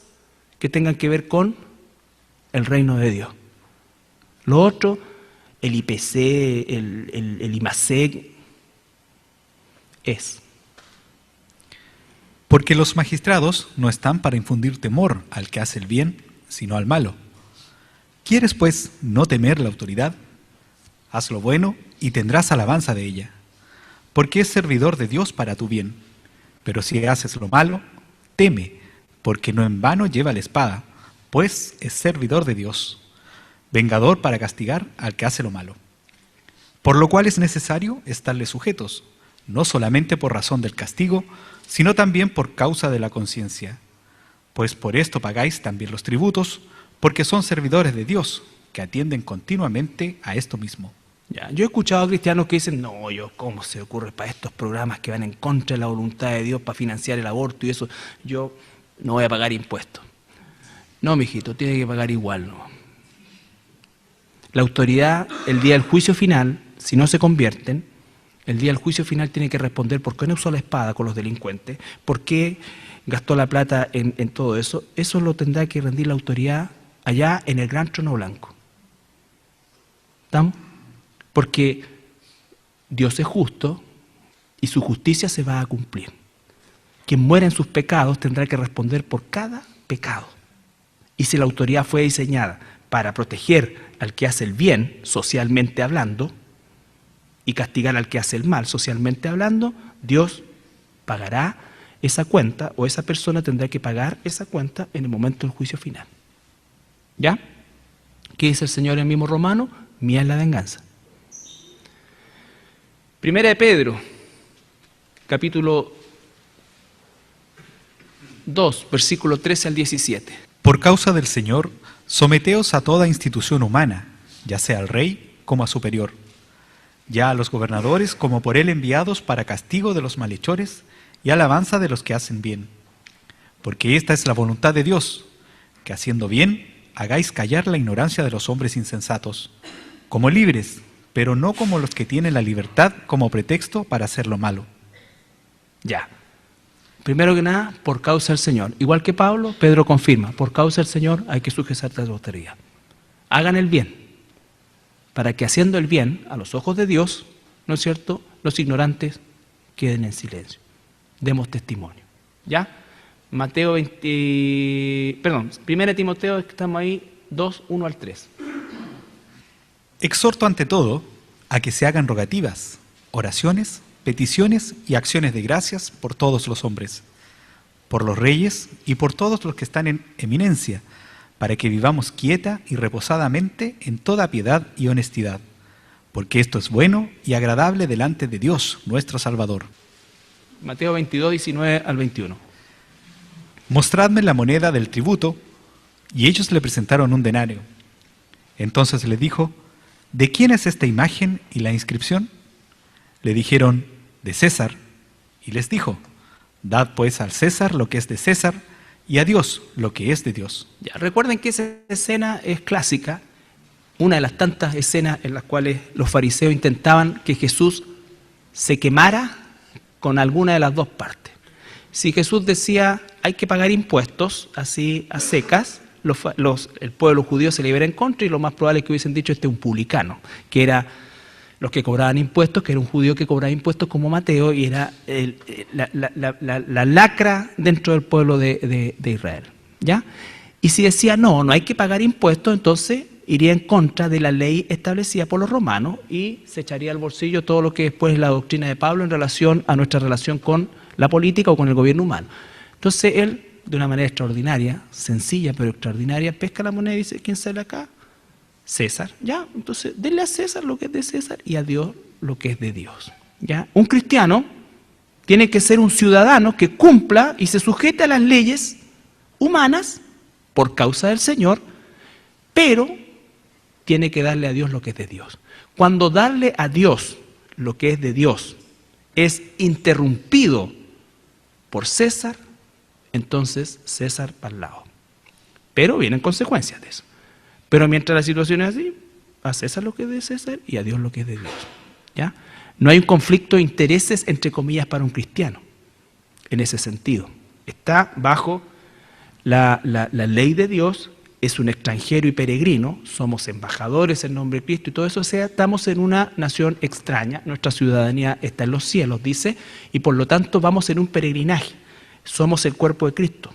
que tengan que ver con el reino de Dios. Lo otro, el IPC, el IMASEC, es. Porque los magistrados no están para infundir temor al que hace el bien, sino al malo. ¿Quieres, pues, no temer la autoridad? Haz lo bueno y tendrás alabanza de ella, porque es servidor de Dios para tu bien. Pero si haces lo malo, teme, porque no en vano lleva la espada, pues es servidor de Dios, vengador para castigar al que hace lo malo. Por lo cual es necesario estarle sujetos, no solamente por razón del castigo, sino también por causa de la conciencia. Pues por esto pagáis también los tributos, porque son servidores de Dios, que atienden continuamente a esto mismo. Ya, yo he escuchado a cristianos que dicen, no, ¿cómo se ocurre para estos programas que van en contra de la voluntad de Dios para financiar el aborto y eso? Yo no voy a pagar impuestos. No, mijito, tiene que pagar igual, ¿no? La autoridad, el día del juicio final, si no se convierten, el día del juicio final tiene que responder por qué no usó la espada con los delincuentes, por qué gastó la plata en todo eso. Eso lo tendrá que rendir la autoridad allá en el gran trono blanco. ¿Estamos? Porque Dios es justo y su justicia se va a cumplir. Quien muera en sus pecados tendrá que responder por cada pecado. Y si la autoridad fue diseñada para proteger al que hace el bien, socialmente hablando, y castigar al que hace el mal, socialmente hablando, Dios pagará esa cuenta, o esa persona tendrá que pagar esa cuenta en el momento del juicio final. ¿Ya? ¿Qué dice el Señor en el mismo Romano? Mía es la venganza. Primera de Pedro, capítulo 2, versículo 13 al 17. Por causa del Señor, someteos a toda institución humana, ya sea al rey como a superior, ya a los gobernadores como por él enviados para castigo de los malhechores y alabanza de los que hacen bien. Porque esta es la voluntad de Dios, que haciendo bien hagáis callar la ignorancia de los hombres insensatos, como libres, pero no como los que tienen la libertad como pretexto para hacer lo malo. Ya. Primero que nada, por causa del Señor. Igual que Pablo, Pedro confirma, por causa del Señor hay que sujetarse a la autoridad. Hagan el bien, para que haciendo el bien a los ojos de Dios, ¿no es cierto?, los ignorantes queden en silencio. Demos testimonio. ¿Ya? Mateo 20, perdón, 1 Timoteo, estamos ahí, 2, 1 al 3. Exhorto ante todo a que se hagan rogativas, oraciones, peticiones y acciones de gracias por todos los hombres, por los reyes y por todos los que están en eminencia, para que vivamos quieta y reposadamente en toda piedad y honestidad, porque esto es bueno y agradable delante de Dios, nuestro Salvador. Mateo 22, 19 al 21. Mostradme la moneda del tributo, y ellos le presentaron un denario. Entonces le dijo, ¿de quién es esta imagen y la inscripción? Le dijeron, de César. Y les dijo, dad pues al César lo que es de César, y a Dios lo que es de Dios. Ya, recuerden que esa escena es clásica, una de las tantas escenas en las cuales los fariseos intentaban que Jesús se quemara con alguna de las dos partes. Si Jesús decía, hay que pagar impuestos, así a secas, el pueblo judío se le iba en contra, y lo más probable es que hubiesen dicho, este es un publicano, que era los que cobraban impuestos, que era un judío que cobraba impuestos como Mateo, y era la lacra dentro del pueblo de Israel. ¿Ya? Y si decía, no hay que pagar impuestos, entonces iría en contra de la ley establecida por los romanos y se echaría al bolsillo todo lo que después es la doctrina de Pablo en relación a nuestra relación con la política o con el gobierno humano. Entonces él, de una manera extraordinaria, sencilla pero extraordinaria, pesca la moneda y dice, ¿quién sale acá? César. Ya, entonces denle a César lo que es de César y a Dios lo que es de Dios. ¿Ya? Un cristiano tiene que ser un ciudadano que cumpla y se sujete a las leyes humanas por causa del Señor, pero tiene que darle a Dios lo que es de Dios. Cuando darle a Dios lo que es de Dios es interrumpido por César, entonces César para el lado. Pero vienen consecuencias de eso. Pero mientras la situación es así, a César lo que es de César y a Dios lo que es de Dios. ¿Ya? No hay un conflicto de intereses, entre comillas, para un cristiano, en ese sentido. Está bajo la ley de Dios, es un extranjero y peregrino, somos embajadores en nombre de Cristo y todo eso, o sea, estamos en una nación extraña, nuestra ciudadanía está en los cielos, dice, y por lo tanto vamos en un peregrinaje, somos el cuerpo de Cristo.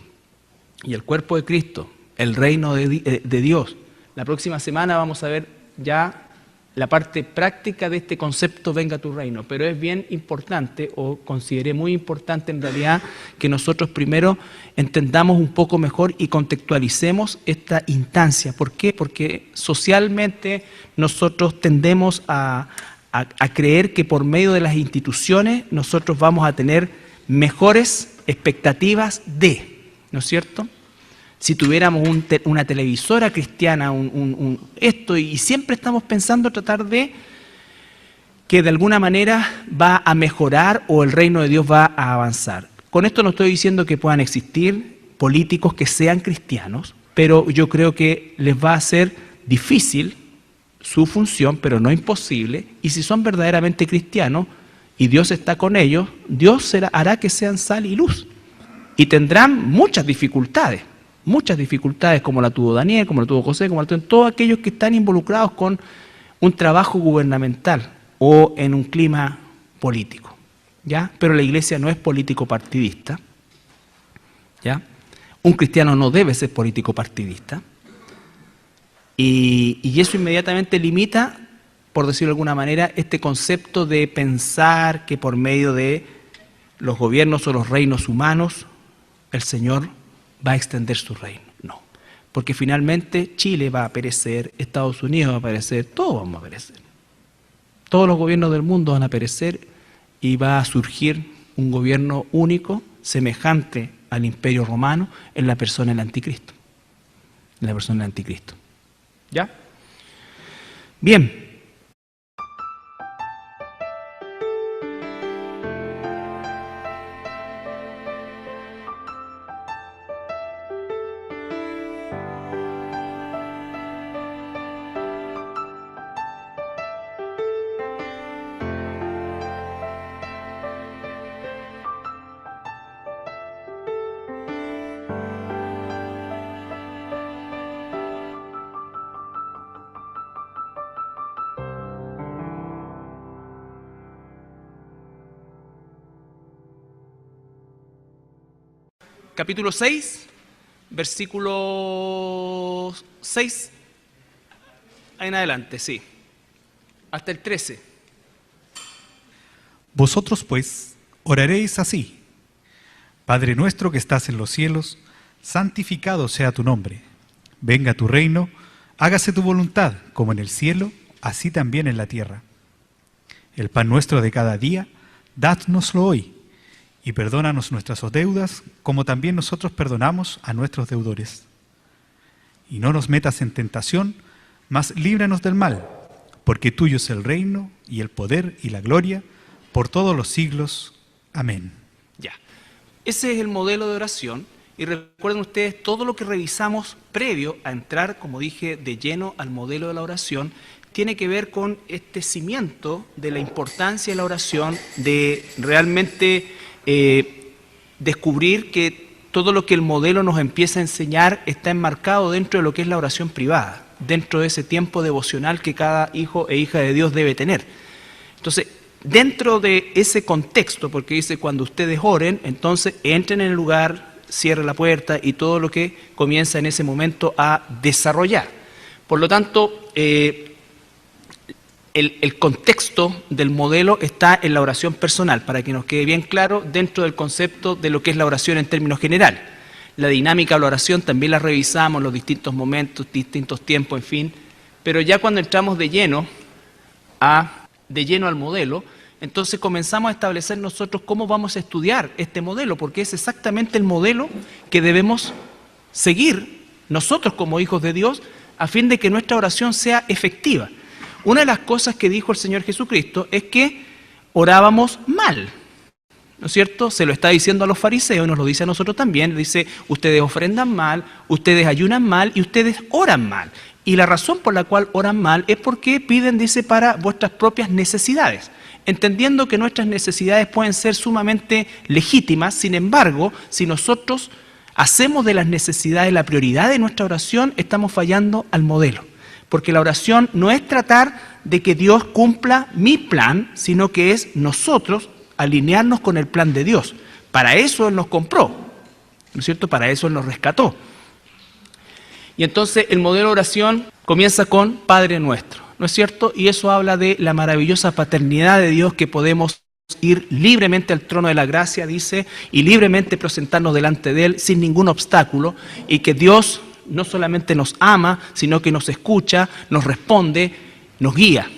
Y el cuerpo de Cristo, el reino de Dios. La próxima semana vamos a ver ya la parte práctica de este concepto, venga tu reino, pero es bien importante, o consideré muy importante en realidad, que nosotros primero entendamos un poco mejor y contextualicemos esta instancia. ¿Por qué? Porque socialmente nosotros tendemos a creer que por medio de las instituciones nosotros vamos a tener mejores expectativas ¿no es cierto? Si tuviéramos una televisora cristiana, y siempre estamos pensando tratar de que de alguna manera va a mejorar o el reino de Dios va a avanzar. Con esto no estoy diciendo que puedan existir políticos que sean cristianos, pero yo creo que les va a ser difícil su función, pero no imposible, y si son verdaderamente cristianos y Dios está con ellos, Dios hará que sean sal y luz, y tendrán muchas dificultades como la tuvo Daniel, como la tuvo José, como la tuvo todos aquellos que están involucrados con un trabajo gubernamental o en un clima político, ¿ya? Pero la iglesia no es político partidista, ¿ya? Un cristiano no debe ser político partidista y eso inmediatamente limita, por decirlo de alguna manera, este concepto de pensar que por medio de los gobiernos o los reinos humanos el Señor va a extender su reino. No, porque finalmente Chile va a perecer, Estados Unidos va a perecer, todos vamos a perecer. Todos los gobiernos del mundo van a perecer y va a surgir un gobierno único, semejante al Imperio Romano, en la persona del Anticristo. En la persona del Anticristo. ¿Ya? Bien. Capítulo 6, versículo 6 en adelante, sí, hasta el 13. Vosotros pues oraréis así: Padre nuestro que estás en los cielos, santificado sea tu nombre. Venga tu reino, hágase tu voluntad, como en el cielo, así también en la tierra. El pan nuestro de cada día, dádnoslo hoy, y perdónanos nuestras deudas, como también nosotros perdonamos a nuestros deudores. Y no nos metas en tentación, mas líbranos del mal, porque tuyo es el reino, y el poder, y la gloria, por todos los siglos. Amén. Ya. Ese es el modelo de oración, y recuerden ustedes todo lo que revisamos previo a entrar, como dije, de lleno al modelo de la oración, tiene que ver con este cimiento de la importancia de la oración, de realmente descubrir que todo lo que el modelo nos empieza a enseñar está enmarcado dentro de lo que es la oración privada, dentro de ese tiempo devocional que cada hijo e hija de Dios debe tener. Entonces, dentro de ese contexto, porque dice cuando ustedes oren, entonces entren en el lugar, cierren la puerta y todo lo que comienza en ese momento a desarrollar. Por lo tanto, el contexto del modelo está en la oración personal, para que nos quede bien claro dentro del concepto de lo que es la oración en términos generales. La dinámica de la oración también la revisamos, los distintos momentos, distintos tiempos, en fin, pero ya cuando entramos de lleno al modelo, entonces comenzamos a establecer nosotros cómo vamos a estudiar este modelo, porque es exactamente el modelo que debemos seguir nosotros como hijos de Dios a fin de que nuestra oración sea efectiva. Una de las cosas que dijo el Señor Jesucristo es que orábamos mal, ¿no es cierto? Se lo está diciendo a los fariseos y nos lo dice a nosotros también. Dice, ustedes ofrendan mal, ustedes ayunan mal y ustedes oran mal. Y la razón por la cual oran mal es porque piden, dice, para vuestras propias necesidades, entendiendo que nuestras necesidades pueden ser sumamente legítimas. Sin embargo, si nosotros hacemos de las necesidades la prioridad de nuestra oración, estamos fallando al modelo. Porque la oración no es tratar de que Dios cumpla mi plan, sino que es nosotros alinearnos con el plan de Dios. Para eso Él nos compró, ¿no es cierto? Para eso Él nos rescató. Y entonces el modelo de oración comienza con Padre Nuestro, ¿no es cierto? Y eso habla de la maravillosa paternidad de Dios, que podemos ir libremente al trono de la gracia, dice, y libremente presentarnos delante de Él sin ningún obstáculo, y que Dios no solamente nos ama, sino que nos escucha, nos responde, nos guía.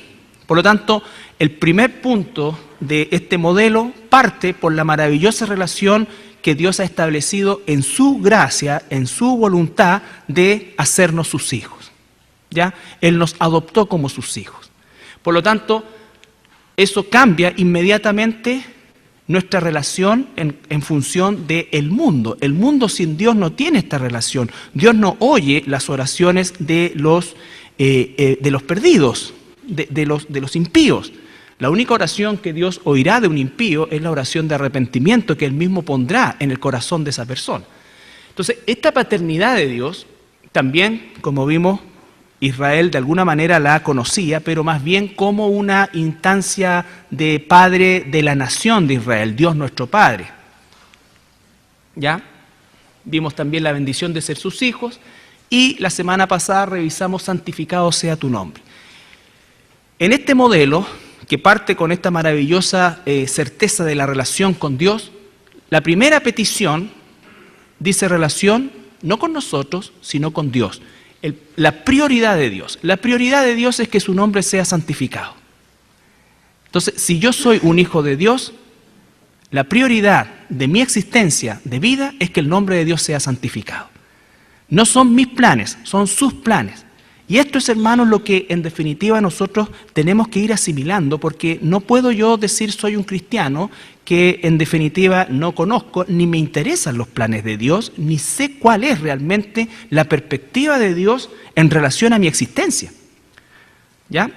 Por lo tanto, el primer punto de este modelo parte por la maravillosa relación que Dios ha establecido en su gracia, en su voluntad de hacernos sus hijos. ¿Ya? Él nos adoptó como sus hijos. Por lo tanto, eso cambia inmediatamente nuestra relación en función del mundo. El mundo sin Dios no tiene esta relación. Dios no oye las oraciones de los perdidos, de los impíos. La única oración que Dios oirá de un impío es la oración de arrepentimiento que Él mismo pondrá en el corazón de esa persona. Entonces, esta paternidad de Dios también, como vimos, Israel de alguna manera la conocía, pero más bien como una instancia de padre de la nación de Israel, Dios nuestro Padre. ¿Ya? Vimos también la bendición de ser sus hijos, y la semana pasada revisamos santificado sea tu nombre. En este modelo, que parte con esta maravillosa certeza de la relación con Dios, la primera petición dice relación no con nosotros, sino con Dios. La prioridad de Dios. La prioridad de Dios es que su nombre sea santificado. Entonces, si yo soy un hijo de Dios, la prioridad de mi existencia de vida es que el nombre de Dios sea santificado. No son mis planes, son sus planes. Y esto es, hermanos, lo que en definitiva nosotros tenemos que ir asimilando, porque no puedo yo decir soy un cristiano que en definitiva no conozco ni me interesan los planes de Dios, ni sé cuál es realmente la perspectiva de Dios en relación a mi existencia. ¿Ya?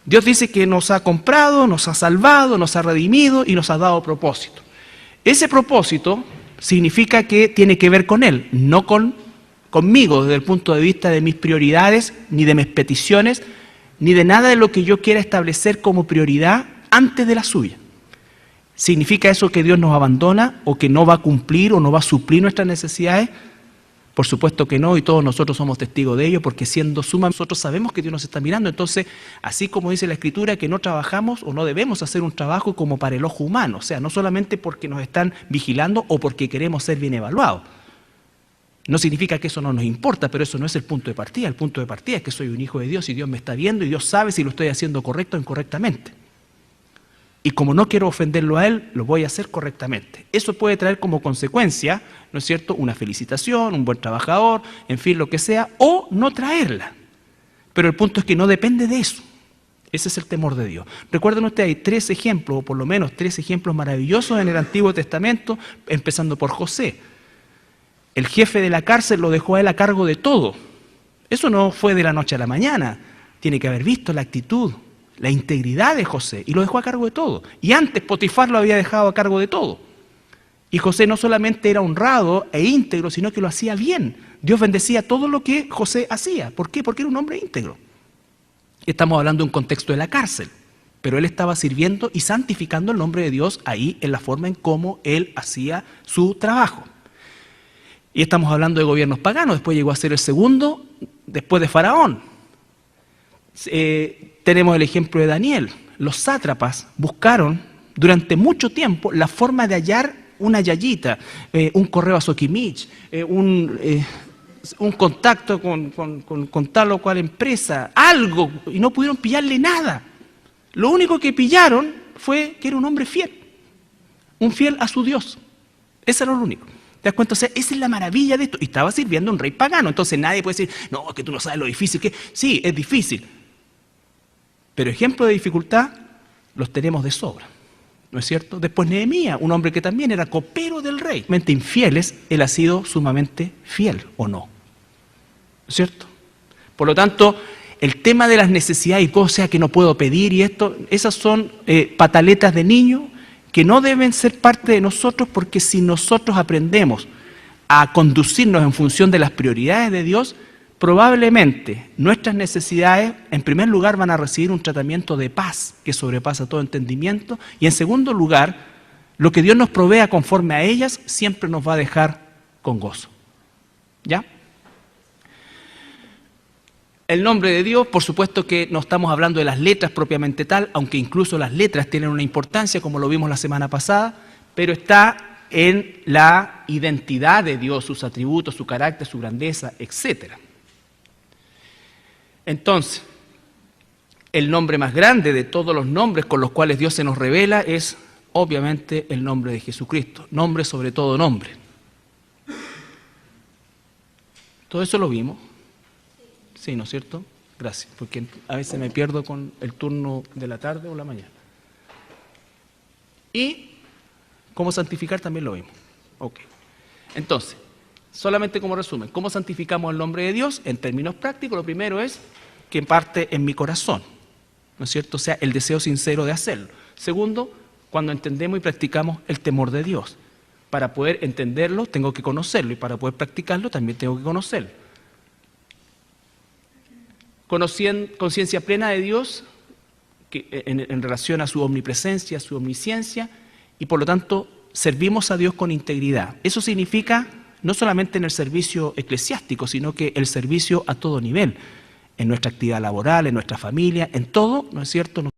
Dios dice que nos ha comprado, nos ha salvado, nos ha redimido y nos ha dado propósito. Ese propósito significa que tiene que ver con Él, no conmigo desde el punto de vista de mis prioridades, ni de mis peticiones, ni de nada de lo que yo quiera establecer como prioridad antes de la suya. ¿Significa eso que Dios nos abandona o que no va a cumplir o no va a suplir nuestras necesidades? Por supuesto que no, y todos nosotros somos testigos de ello, porque siendo suma, nosotros sabemos que Dios nos está mirando. Entonces, así como dice la Escritura, que no trabajamos o no debemos hacer un trabajo como para el ojo humano, o sea, no solamente porque nos están vigilando o porque queremos ser bien evaluados. No significa que eso no nos importa, pero eso no es el punto de partida. El punto de partida es que soy un hijo de Dios y Dios me está viendo y Dios sabe si lo estoy haciendo correcto o incorrectamente. Y como no quiero ofenderlo a Él, lo voy a hacer correctamente. Eso puede traer como consecuencia, ¿no es cierto?, una felicitación, un buen trabajador, en fin, lo que sea, o no traerla. Pero el punto es que no depende de eso. Ese es el temor de Dios. Recuerden ustedes, hay 3 ejemplos, o por lo menos 3 ejemplos maravillosos en el Antiguo Testamento, empezando por José. El jefe de la cárcel lo dejó a él a cargo de todo. Eso no fue de la noche a la mañana. Tiene que haber visto la actitud, la integridad de José, y lo dejó a cargo de todo. Y antes Potifar lo había dejado a cargo de todo. Y José no solamente era honrado e íntegro, sino que lo hacía bien. Dios bendecía todo lo que José hacía. ¿Por qué? Porque era un hombre íntegro. Estamos hablando de un contexto de la cárcel, pero él estaba sirviendo y santificando el nombre de Dios ahí en la forma en cómo él hacía su trabajo. Y estamos hablando de gobiernos paganos. Después llegó a ser el segundo, después de Faraón. Tenemos el ejemplo de Daniel. Los sátrapas buscaron durante mucho tiempo la forma de hallar una yayita, un correo a Soquimich, un contacto con tal o cual empresa, algo, y no pudieron pillarle nada. Lo único que pillaron fue que era un hombre fiel, un fiel a su Dios. Eso era lo único. ¿Te das cuenta? O sea, esa es la maravilla de esto. Y estaba sirviendo a un rey pagano. Entonces nadie puede decir, no, es que tú no sabes lo difícil que es. Sí, es difícil. Pero ejemplos de dificultad los tenemos de sobra. ¿No es cierto? Después Nehemías, un hombre que también era copero del rey. Sumamente infieles, él ha sido sumamente fiel, ¿o no? ¿No es cierto? Por lo tanto, el tema de las necesidades y cosas, o sea, que no puedo pedir y esto, esas son pataletas de niño que no deben ser parte de nosotros, porque si nosotros aprendemos a conducirnos en función de las prioridades de Dios, probablemente nuestras necesidades, en primer lugar, van a recibir un tratamiento de paz que sobrepasa todo entendimiento, y en segundo lugar, lo que Dios nos provea conforme a ellas siempre nos va a dejar con gozo. ¿Ya? El nombre de Dios, por supuesto que no estamos hablando de las letras propiamente tal, aunque incluso las letras tienen una importancia, como lo vimos la semana pasada, pero está en la identidad de Dios, sus atributos, su carácter, su grandeza, etc. Entonces, el nombre más grande de todos los nombres con los cuales Dios se nos revela es, obviamente, el nombre de Jesucristo, nombre sobre todo nombre. Todo eso lo vimos. Sí, ¿no es cierto? Gracias, porque a veces me pierdo con el turno de la tarde o la mañana. Y cómo santificar también lo vimos. Ok. Entonces, solamente como resumen, ¿cómo santificamos el nombre de Dios? En términos prácticos, lo primero es que parte en mi corazón, ¿no es cierto? O sea, el deseo sincero de hacerlo. Segundo, cuando entendemos y practicamos el temor de Dios. Para poder entenderlo, tengo que conocerlo, y para poder practicarlo, también tengo que conocerlo. Conciencia plena de Dios en relación a su omnipresencia, su omnisciencia, y por lo tanto servimos a Dios con integridad. Eso significa no solamente en el servicio eclesiástico, sino que el servicio a todo nivel, en nuestra actividad laboral, en nuestra familia, en todo, ¿no es cierto?,